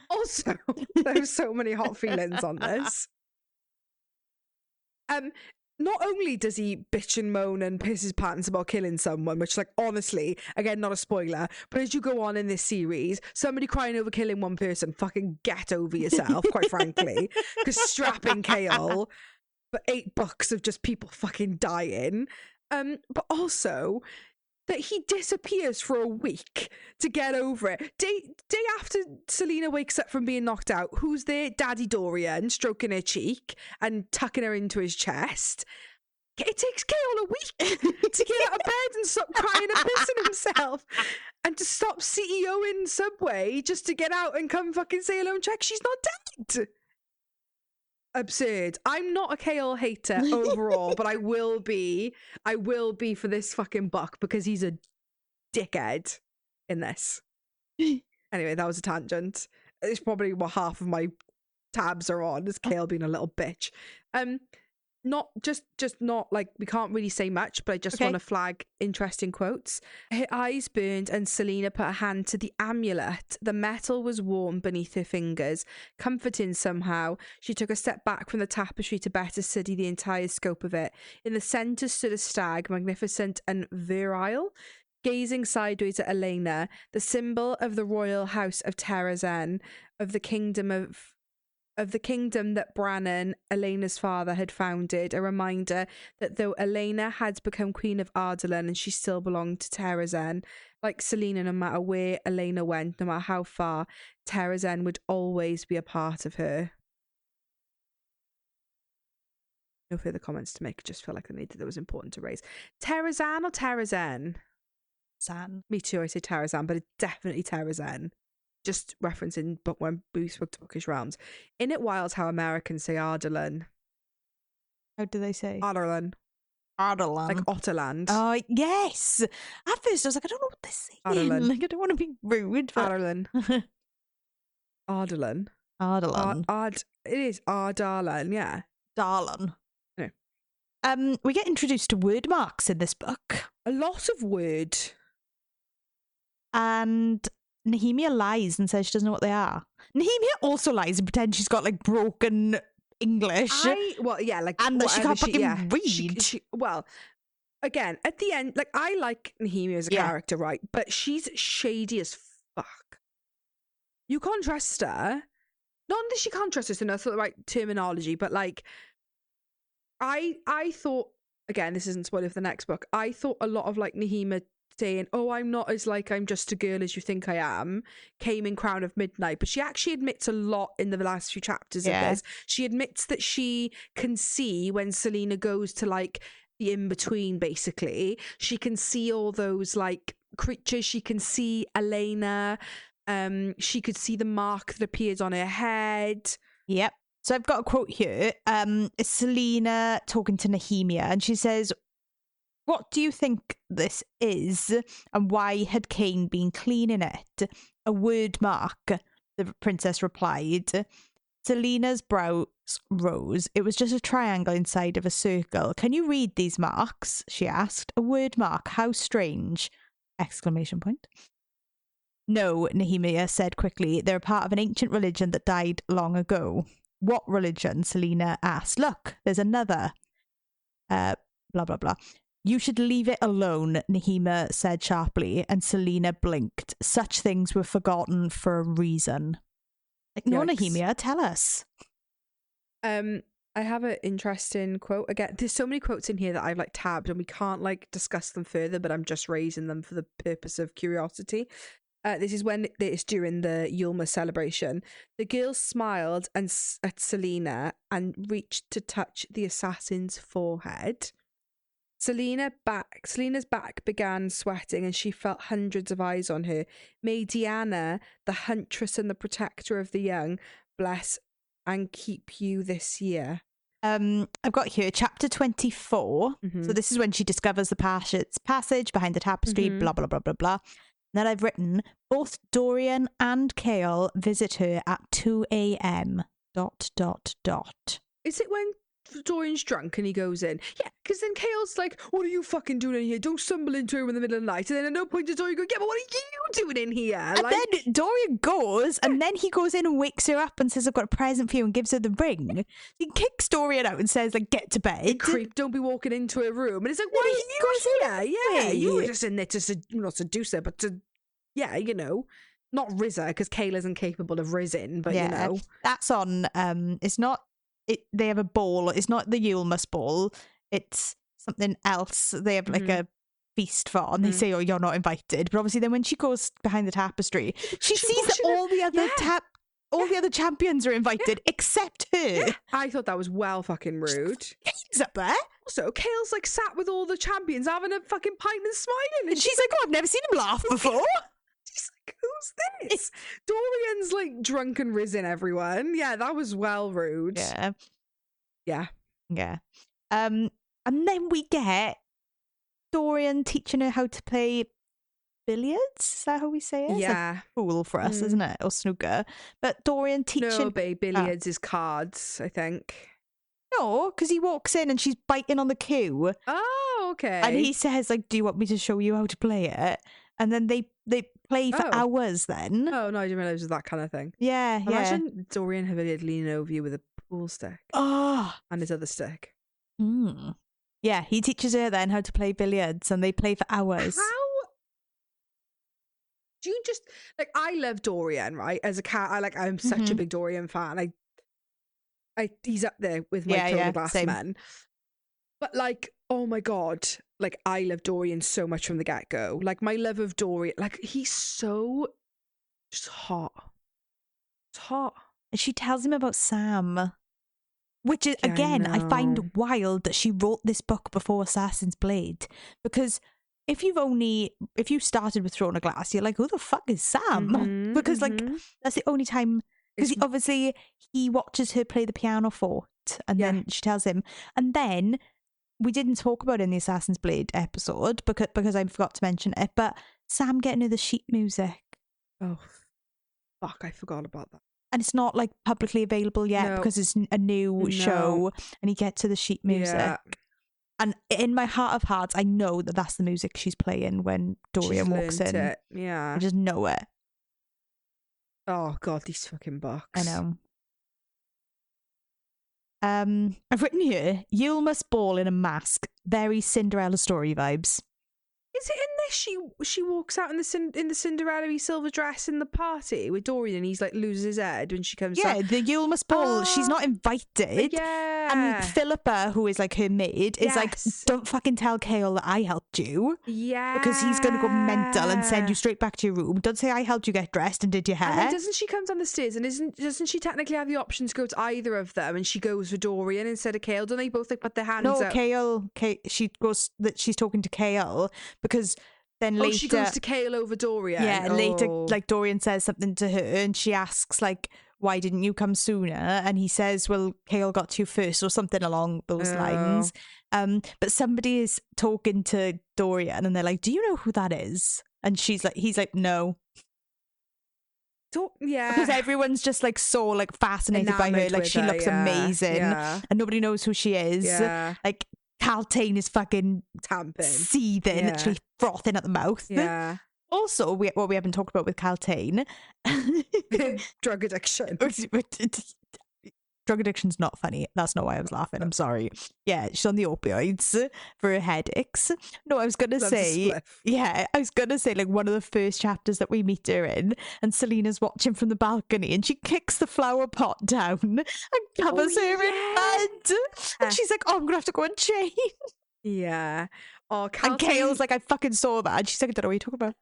Also, there's so many hot feelings on this. Not only does he bitch and moan and piss his pants about killing someone, which, like, honestly, again, not a spoiler, but as you go on in this series, somebody crying over killing one person, fucking get over yourself, quite frankly, because strapping Kale for 8 books of just people fucking dying. But also that he disappears for a week to get over it. Day after Celaena wakes up from being knocked out, who's there? Daddy Dorian stroking her cheek and tucking her into his chest. It takes Kale a week to get out of bed and stop crying and pissing himself, and to stop CEOing Subway just to get out and come fucking say hello and check she's not dead. Absurd. I'm not a Kale hater overall, but I will be for this fucking book because he's a dickhead in this. Anyway, that was a tangent. It's probably what half of my tabs are on, is Kale being a little bitch. Not like, we can't really say much, but I just want to flag interesting quotes. Her eyes burned and Celaena put a hand to the amulet. The metal was warm beneath her fingers, comforting somehow. She took a step back from the tapestry to better study the entire scope of it. In the centre stood a stag, magnificent and virile, gazing sideways at Elena, the symbol of the royal house of Terrazen, of the kingdom that Brannon, Elena's father, had founded, a reminder that though Elena had become Queen of Ardalan and she still belonged to Terrazen, like Celaena, no matter where Elena went, no matter how far, Terrazen would always be a part of her. No further comments to make, I just feel like that was important to raise. Terrazan or Terrazen? Zan. Me too, I say Terrazan, but it's definitely Terrazen. Just referencing when we spoke to Bookish Realms. In it Wild, how Americans say Ardalan. How do they say? Ardalan. Ardalan. Like Otterland. Oh, yes. At first, I was like, I don't know what they're saying. Ardalan. Like, I don't want to be rude. But... Ardalan. Ardalan. Ardalan. It is Ardalan, yeah. Darlan. No. We get introduced to word marks in this book. A lot of word. And Nehemia lies and says she doesn't know what they are. Nehemia also lies and pretends she's got like broken English. And that she can't fucking read. Well, again, at the end, like, I like Nehemia as a character, right? But she's shady as fuck. You can't trust her. Not that she can't trust us, and that's not the right terminology, but like, I thought, again, this isn't spoiler for the next book. I thought a lot of like Nahima saying, "Oh, I'm not as like I'm just a girl as you think I am," came in Crown of Midnight, but she actually admits a lot in the last few chapters of this. She admits that she can see when Celaena goes to like the in between. Basically, she can see all those like creatures. She can see Elena. She could see the mark that appears on her head. Yep. So I've got a quote here. It's Celaena talking to Nehemia, and she says, "What do you think this is, and why had Cain been cleaning it?" "A word mark," the princess replied. Celena's brows rose. "It was just a triangle inside of a circle. Can you read these marks?" she asked. "A word mark? How strange!" Exclamation point. "No," Nehemia said quickly. "They're part of an ancient religion that died long ago." "What religion?" Celaena asked. "Look, there's another. Blah, blah, blah." "You should leave it alone," Nehemia said sharply, and Celaena blinked. "Such things were forgotten for a reason." Like, no, Nehemia, tell us. I have an interesting quote. Again, there's so many quotes in here that I've like tabbed, and we can't like discuss them further, but I'm just raising them for the purpose of curiosity. This is when it's during the Yulma celebration. "The girl smiled at Celaena and reached to touch the assassin's forehead. Celaena's back began sweating, and she felt hundreds of eyes on her. May Diana, the huntress and the protector of the young, bless and keep you this year." I've got here chapter 24. So this is when she discovers the passage behind the tapestry, blah, blah, blah, blah, blah. Then I've written, "Both Dorian and Kale visit her at 2 a.m. ... Is it when Dorian's drunk and he goes in? Yeah, because then Kale's like, "What are you fucking doing in here? Don't stumble into her in the middle of the night." And then at no point does Dorian go, "Yeah, but what are you doing in here?" And like, then Dorian goes, and then he goes in and wakes her up and says, "I've got a present for you," and gives her the ring. He kicks Dorian out and says, like, "Get to bed. "Creep, don't be walking into a room." And it's like, "Why are you here?" Yeah, you were just in there to not seduce her, but to, yeah, you know, not Rizza, because Kale isn't capable of rizzing, but you know. That's on, it's not, they have a ball. It's not the Yulmus ball. It's something else. They have like a feast for, and they say, "Oh, you're not invited." But obviously then when she goes behind the tapestry, she sees that all the other the other champions are invited except her. Yeah. I thought that was well fucking rude. He's up there. Also, Kale's like sat with all the champions having a fucking pint and smiling, and she's like, "Oh, I've never seen him laugh before." She's like, "Who's this?" Dorian's like drunk and risen everyone. Yeah, that was well rude. Yeah. And then we get Dorian teaching her how to play billiards. Is that how we say it? Yeah. It's like pool for us, isn't it? Or snooker. But Dorian teaching... No, babe, billiards is cards, I think. No, because he walks in and she's biting on the cue. Oh, okay. And he says, like, "Do you want me to show you how to play it?" And then they play for hours then. Oh, no, I didn't realise it was that kind of thing. Yeah, Imagine Dorian Haviliad leaning over you with a pool stick. Oh. And his other stick. Yeah, he teaches her then how to play billiards, and they play for hours. How? Do you just, like, I love Dorian, right? As a cat, I'm such a big Dorian fan. He's up there with my Total Glass Men. But, like, oh my God, like, I love Dorian so much from the get-go. Like, my love of Dorian, like, he's so just hot. It's hot. And she tells him about Sam. Which is, again, I find wild that she wrote this book before Assassin's Blade. Because if you started with Throne of Glass, you're like, who the fuck is Sam? Because, like, that's the only time... Because obviously he watches her play the pianoforte, and then she tells him. And then, we didn't talk about it in the Assassin's Blade episode, because I forgot to mention it, but Sam getting her the sheet music. Oh, fuck, I forgot about that. And it's not like publicly available yet because it's a new show, and he gets to the sheet music. Yeah. And in my heart of hearts, I know that that's the music she's playing when Dorian walks in. It. Yeah. I just know it. Oh God, these fucking books. I know. I've written here, Yulmus Ball in a mask. Very Cinderella story vibes. Is it in this she walks out in the Cinderella silver dress in the party with Dorian and he's like loses his head when she comes Yeah, down? the Yulmus ball. She's not invited. Yeah. And Philippa, who is like her maid, is like, Yes. don't fucking tell Kale that I helped you. Yeah. Because he's going to go mental and send you straight back to your room. Don't say I helped you get dressed and did your hair. And then doesn't she come down the stairs and doesn't she technically have the option to go to either of them and she goes for Dorian instead of Kale? Don't they both like put their hands No, out? Kale, she goes that she's talking to Kale because then later she goes to Kale over Dorian. Yeah, later like Dorian says something to her and she asks like, why didn't you come sooner? And he says, well, Kale got to you first or something along those lines. But somebody is talking to Dorian and they're like, do you know who that is? And he's like, no. Yeah. Because everyone's just like so like fascinated by her. Enamored Like with she her, looks yeah. amazing. Yeah. And nobody knows who she is. Yeah. Like Caltaine is fucking Tamping. seething, Yeah. literally frothing at the mouth. Yeah. Also, what we haven't talked about with Caltaine. Drug addiction. Drug addiction's not funny. That's not why I was laughing. I'm sorry. Yeah, she's on the opioids for her headaches. No, I was gonna Loves a say, spliff. yeah, I was gonna say like one of the first chapters that we meet her in, and Celaena's watching from the balcony, and she kicks the flower pot down and covers her in mud, and she's like, "Oh, I'm gonna have to go and change." Yeah. Oh, And Kale's like, "I fucking saw that," and she's like, "I don't know what you're talking about."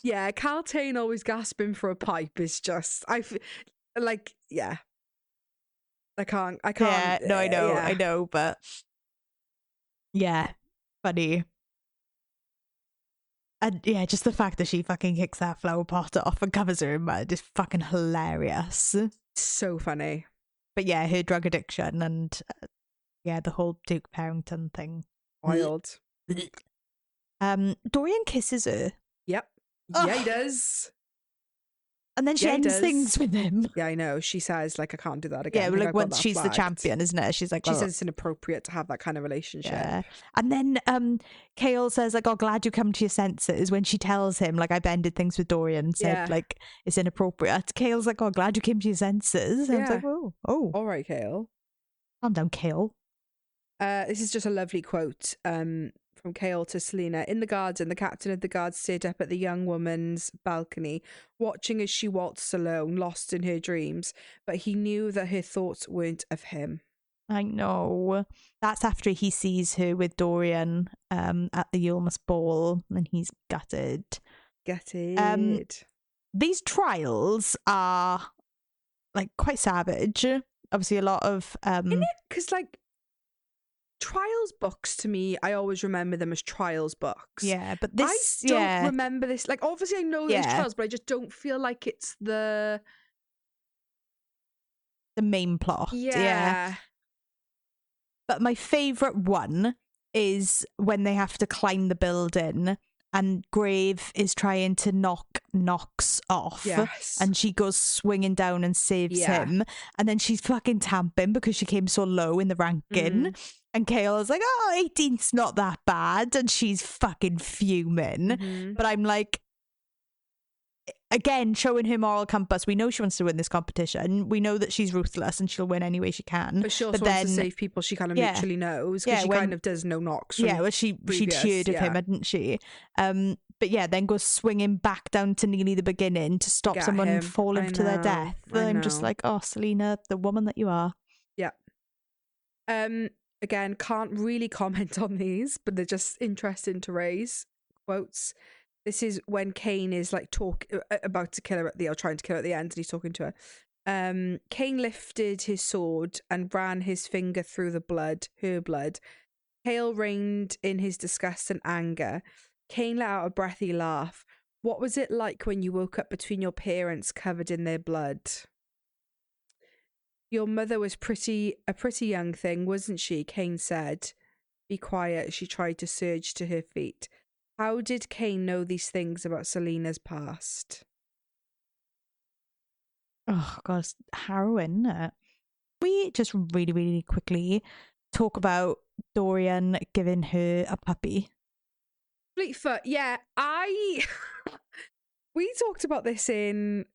Yeah, Caltaine always gasping for a pipe is just like, yeah. I can't. Yeah, no, I know, yeah. I know, but yeah, funny. And yeah, just the fact that she fucking kicks that flower pot off and covers her in mud is fucking hilarious. So funny. But yeah, her drug addiction and yeah, the whole Duke Parrington thing. Wild. Dorian kisses her. Yep. Ugh. Yeah, he does. And then she Yeah, he ends does. things with him. Yeah, I know. She says, like, I can't do that again. Yeah, I think like I've got once that she's the flagged. champion, isn't it? She's like, She well, says it's inappropriate to have that kind of relationship. yeah. And then Kale says, like, oh, glad you come to your senses when she tells him, like, I bended things with Dorian, said, Yeah. like, it's inappropriate. Kale's like, oh, glad you came to your senses. And I was Yeah. like, oh, All right, Kale. calm down, Kale. This is just a lovely quote from Kale to Celaena. In the garden, the captain of the guard stood up at the young woman's balcony, watching as she waltzed alone, lost in her dreams. But he knew that her thoughts weren't of him. I know. That's after he sees her with Dorian at the Yulmus ball and he's gutted. Get it? These trials are, like, quite savage. Obviously, a lot of... Because, like, trials books to me, I always remember them as trials books. Yeah, but this... I don't remember this. Like, obviously, I know there's Yeah. trials, but I just don't feel like it's the main plot. yeah. But my favourite one is when they have to climb the building and Grave is trying to knock Knox off. Yes. And she goes swinging down and saves Yeah. him. And then she's fucking tamping because she came so low in the ranking. And Kale is like, oh, 18th's not that bad. And she's fucking fuming. Mhm. But I'm like, again, showing her moral compass. We know she wants to win this competition. We know that she's ruthless and she'll win any way she can. But she also wants to save people she kind of Yeah. literally knows. Yeah, Because she when- kind of does know Knox. Yeah, well, she'd previous, cheered of him, yeah. hadn't she? But yeah, then goes swinging back down to nearly the beginning to stop Get someone him. falling I to their know, death. I I'm just know. like, oh, Celaena, the woman that you are. Again, can't really comment on these, but they're just interesting to raise. Quotes. This is when Kane is like about to kill her trying to kill her at the end, and he's talking to her. Kane lifted his sword and ran his finger through her blood. Kale reigned in his disgust and anger. Kane let out a breathy laugh. What was it like when you woke up between your parents covered in their blood? Your mother was a pretty young thing, wasn't she? Kane said. Be quiet. She tried to surge to her feet. How did Kane know these things about Celaena's past? Oh, God, it's harrowing, isn't it? We just really, really quickly talk about Dorian giving her a puppy. Fleetfoot, yeah. We talked about this in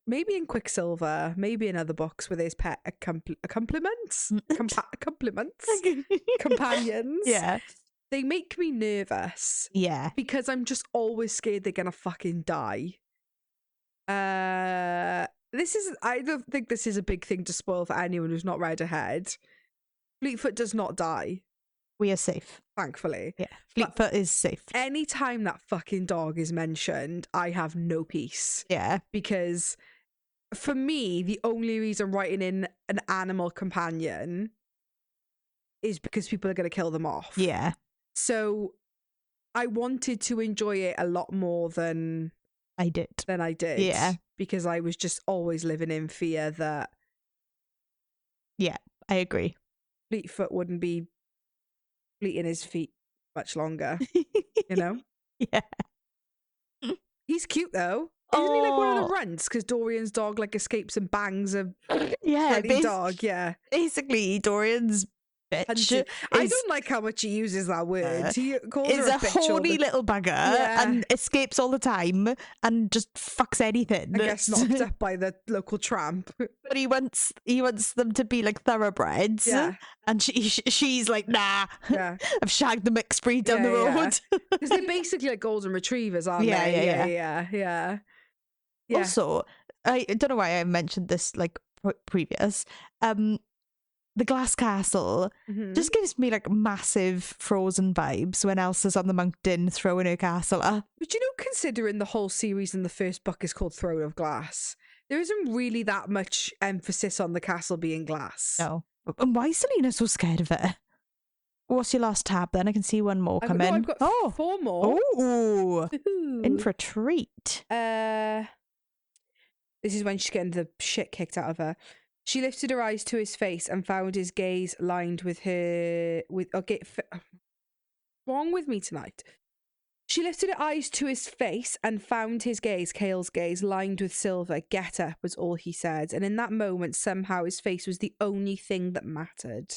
Quicksilver, maybe in other books where there's pet compliments, compliments, companions. Yeah. they make me nervous Yeah. because I'm just always scared they're gonna fucking die. I don't think this is a big thing to spoil for anyone who's not read ahead. Fleetfoot does not die, We are safe. thankfully. Yeah. Fleetfoot is safe. Anytime that fucking dog is mentioned, I have no peace. Yeah. Because for me, the only reason writing in an animal companion is because people are going to kill them off. Yeah. So I wanted to enjoy it a lot more than I did. I did. Yeah. Because I was just always living in fear that Yeah, I agree. Fleetfoot wouldn't be fleeting his feet much longer, you know? Yeah. He's cute though. Isn't he like one of Oh. the runts? Because Dorian's dog like escapes and bangs a Yeah, friendly dog. Yeah. basically Dorian's bitch Hunted. I is, don't like how much he uses that word. He calls is her a a bitch all horny the- little bugger Yeah. and escapes all the time and just fucks anything. I guess knocked up by the local tramp. But he wants them to be like thoroughbreds. Yeah. And she's like, nah. Yeah. I've shagged the mixed breed down Yeah, the yeah. road. Because they're basically like golden retrievers, aren't Yeah, they? yeah. Yeah. Also, I don't know why I mentioned this like previous. The glass castle Mhm. just gives me like massive Frozen vibes when Elsa's on the mountain throwing her castle up. But you know, considering the whole series and the first book is called Throne of Glass, there isn't really that much emphasis on the castle being glass. No. And why is Selena so scared of it? What's your last tab then? I can see one more come in. I've got 4 more. Oh, Ooh. in for a treat. This is when she's getting the shit kicked out of her. She lifted her eyes to his face and found his gaze lined with wrong with me tonight. She lifted her eyes to his face and found his gaze, Kale's gaze, lined with silver. Get up was all he said. And in that moment, somehow his face was the only thing that mattered.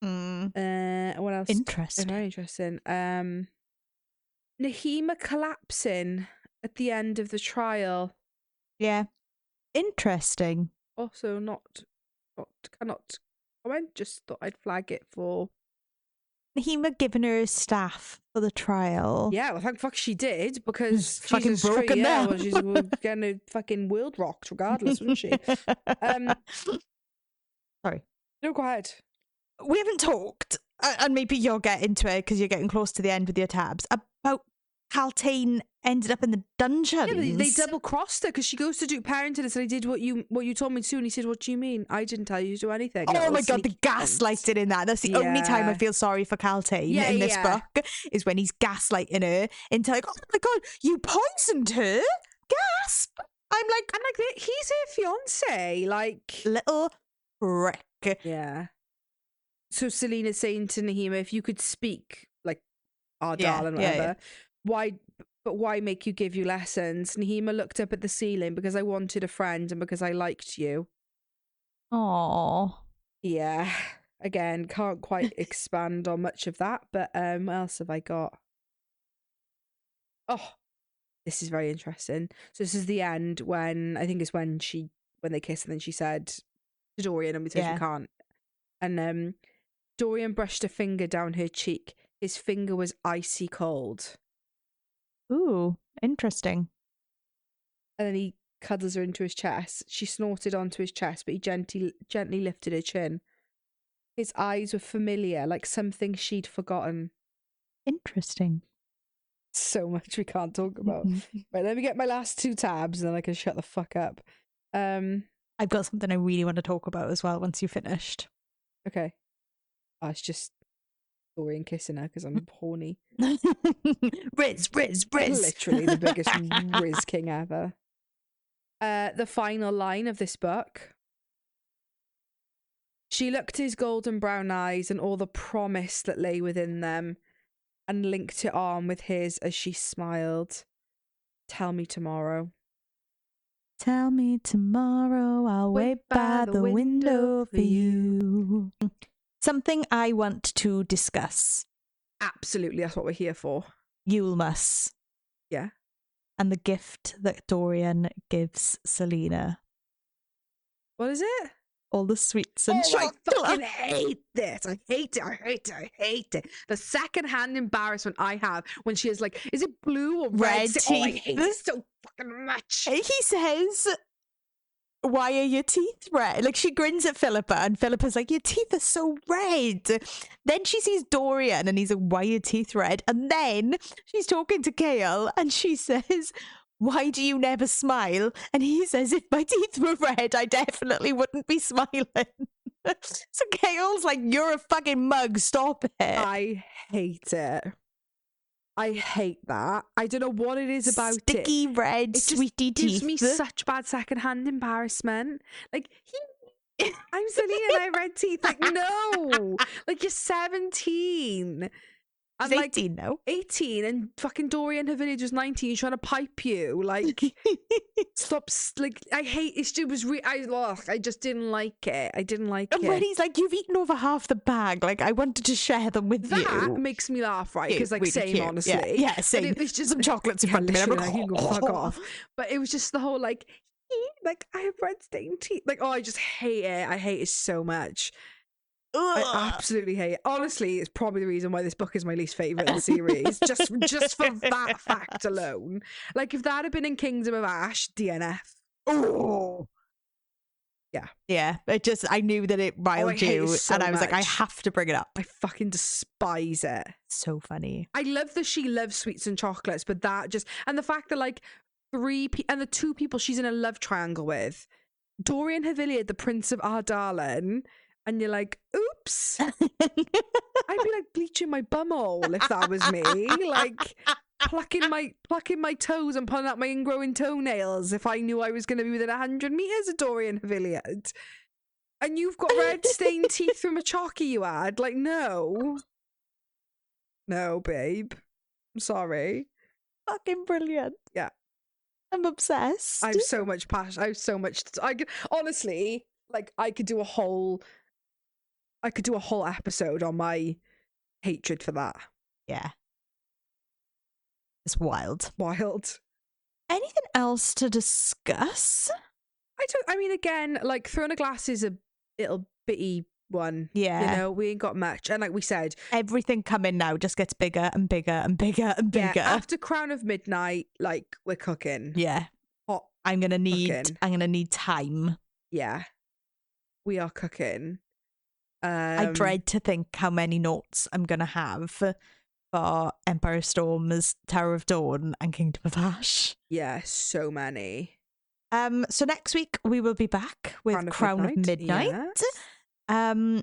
What else? Interesting. Very interesting. Nahima collapsing at the end of the trial. Yeah. Interesting. Also cannot comment, just thought I'd flag it for... Nahima giving her staff for the trial. Yeah, well, thank fuck she did, because Fucking Jesus broken Christ, yeah, now. well, she's getting a fucking world rocked regardless, wasn't she? Sorry. No, go ahead. We haven't talked, and maybe you'll get into it because you're getting close to the end with your tabs, about Caltaine ended up in the dungeons. Yeah, they double crossed her because she goes to do parenting and said, I did what you told me to do. And he said, what do you mean? I didn't tell you to do anything. Oh Little my god, the sneaky cunt. gaslighting in that. That's the only time I feel sorry for Caltaine in this book, is when he's gaslighting her into like, oh my god, you poisoned her? Gasp! I'm like, he's her fiance, like little prick. Yeah. So Celena's saying to Nahima, if you could speak like our darling, whatever, why make you give you lessons? Nahima looked up at the ceiling because I wanted a friend and because I liked you. Aww. Yeah. Again, can't quite expand on much of that, but what else have I got? Oh, this is very interesting. So this is the end when I think it's when they kiss and then she said to Dorian and we said you can't. And Dorian brushed a finger down her cheek. His finger was icy cold. Ooh, interesting. And then he cuddles her into his chest. She snorted onto his chest, but he gently lifted her chin. His eyes were familiar, like something she'd forgotten. Interesting. So much we can't talk about. Right, let me get my last 2 tabs and then I can shut the fuck up. I've got something I really want to talk about as well once you've finished. Okay. Oh, it's just Dorian kissing her because I'm horny. Riz. Literally the biggest Riz king ever. The final line of this book. She looked at his golden brown eyes and all the promise that lay within them and linked her arm with his as she smiled. Tell me tomorrow. Tell me tomorrow, I'll wait by the window for you. Something I want to discuss. Absolutely, that's what we're here for. Yulmus. Yeah. And the gift that Dorian gives Celaena. What is it? all the sweets and Oh, I chocolate. fucking hate this. I hate it. I hate it. I hate it. The secondhand embarrassment I have when she is like, is it blue or red? Red Oh, I teeth. hate it so fucking much. He says, why are your teeth red? Like, she grins at Philippa, and Philippa's like, your teeth are so red. Then she sees Dorian, and he's like, why are your teeth red? And then she's talking to Kale, and she says, why do you never smile? And he says, if my teeth were red, I definitely wouldn't be smiling. So Kale's like, you're a fucking mug, stop it. I hate it. I hate that. I don't know what it is about Sticky it. red, It just sweetie gives teeth. me such bad secondhand embarrassment. Like, I'm silly and I have red teeth. Like, no. Like, you're 17. She's And like 18 now. 18 and fucking Dorian, her village was 19 trying to pipe you. Like, stop. Like, I hate it. It was I just didn't like it. I didn't like And it. when he's like, you've eaten over half the bag, like, I wanted to share them with That you. makes me laugh, right? Cute, Because, like, really same, cute. honestly. Yeah, same. But it was just Some chocolates in front of me. and I'm literally, like, like, you can fuck off. But it was just the whole, like, I have red stained teeth. Like, oh, I just hate it. I hate it so much. I Ugh. absolutely hate it. Honestly, it's probably the reason why this book is my least favourite in the series. just for that fact alone. Like, if that had been in Kingdom of Ash, DNF. Oh. Yeah. I knew that it riled hate it you. so And I was like, I much. have to bring it up. I fucking despise it. So funny. I love that she loves sweets and chocolates, but that just, and the fact that like and the two people she's in a love triangle with, Dorian Haviliad, the Prince of Ardalan, and you're like, oops. I'd be like bleaching my bumhole if that was me. Like plucking my toes and pulling out my ingrowing toenails if I knew I was going to be within 100 meters of Dorian Haviliad. And you've got red stained teeth from a chocky you had. Like, no. No, babe. I'm sorry. Fucking brilliant. Yeah. I'm obsessed. I have so much passion. I have so much. Honestly, like, I could do a whole episode on my hatred for that. Yeah. It's wild. Wild. Anything else to discuss? I mean, again, like, Throne of Glass is a little bitty one. Yeah. You know, we ain't got much. And like we said, Everything coming now just gets bigger and bigger and bigger and bigger. yeah, after Crown of Midnight, like, we're cooking. Yeah. Hot I'm gonna need cooking. time. Yeah. We are cooking. I dread to think how many notes I'm gonna have for Empire Storm's Tower of Dawn and Kingdom of Ash. Yeah, so many. So next week we will be back with Crown of Midnight. Yes.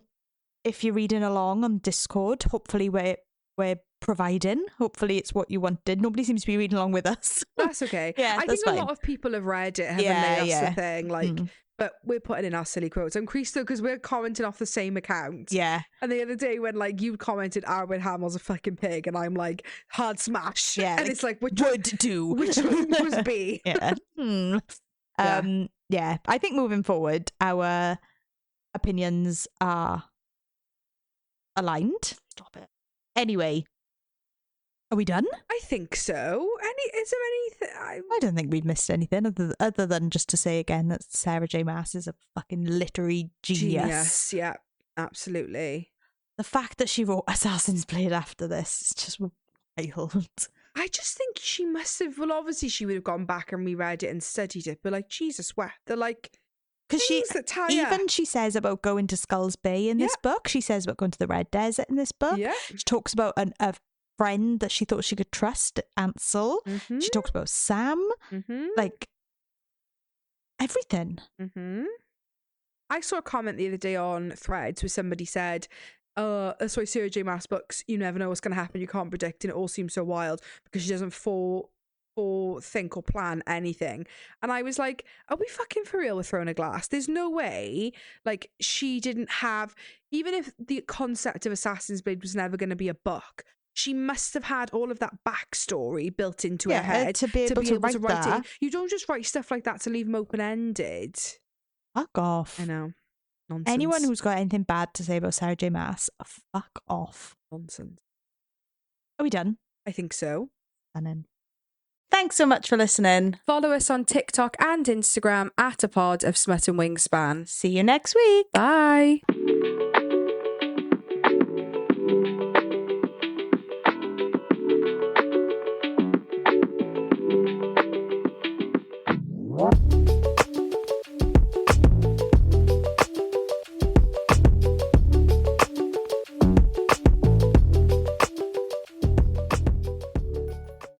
If you're reading along on Discord, hopefully we're providing. Hopefully it's what you wanted. Nobody seems to be reading along with us. That's okay. Yeah, I that's think fine. a lot of people have read it, haven't Yeah, they? That's yeah. the thing. Like, but we're putting in our silly quotes. I'm Christo because we're commenting off the same account. Yeah. And the other day when like you commented Arwen Hamill's a fucking pig and I'm like hard smash. Yeah. And it's like which would do. which one was B? Yeah. Yeah. I think moving forward, our opinions are aligned. Stop it. Anyway, are we done? I think so. Is there anything? I don't think we've missed anything other than just to say again that Sarah J. Maas is a fucking literary genius. Yeah, absolutely. The fact that she wrote Assassin's Blade after this is just wild. I just think she must have. Well, obviously she would have gone back and reread it and studied it, but like Jesus, what they're like. Because she says about going to Skulls Bay in this book. She says about going to the Red Desert in this book. Yeah. She talks about a friend that she thought she could trust, Ansel. Mm-hmm. She talks about Sam. Mm-hmm. Like, everything. Mm-hmm. I saw a comment the other day on Threads where somebody said, that's why Sarah J. Maas books, you never know what's going to happen, you can't predict, and it all seems so wild because she doesn't think or plan anything. And I was like, are we fucking for real with Throne of Glass? There's no way, like, she didn't have, even if the concept of Assassin's Blade was never going to be a book, she must have had all of that backstory built into her head to be able to write that. it. You don't just write stuff like that to leave them open-ended. Fuck off. I know. Nonsense. Anyone who's got anything bad to say about Sarah J. Maas, fuck off. Nonsense. Are we done? I think so. And then Thanks so much for listening. Follow us on TikTok and Instagram at a pod of Smut and Wingspan. See you next week. Bye.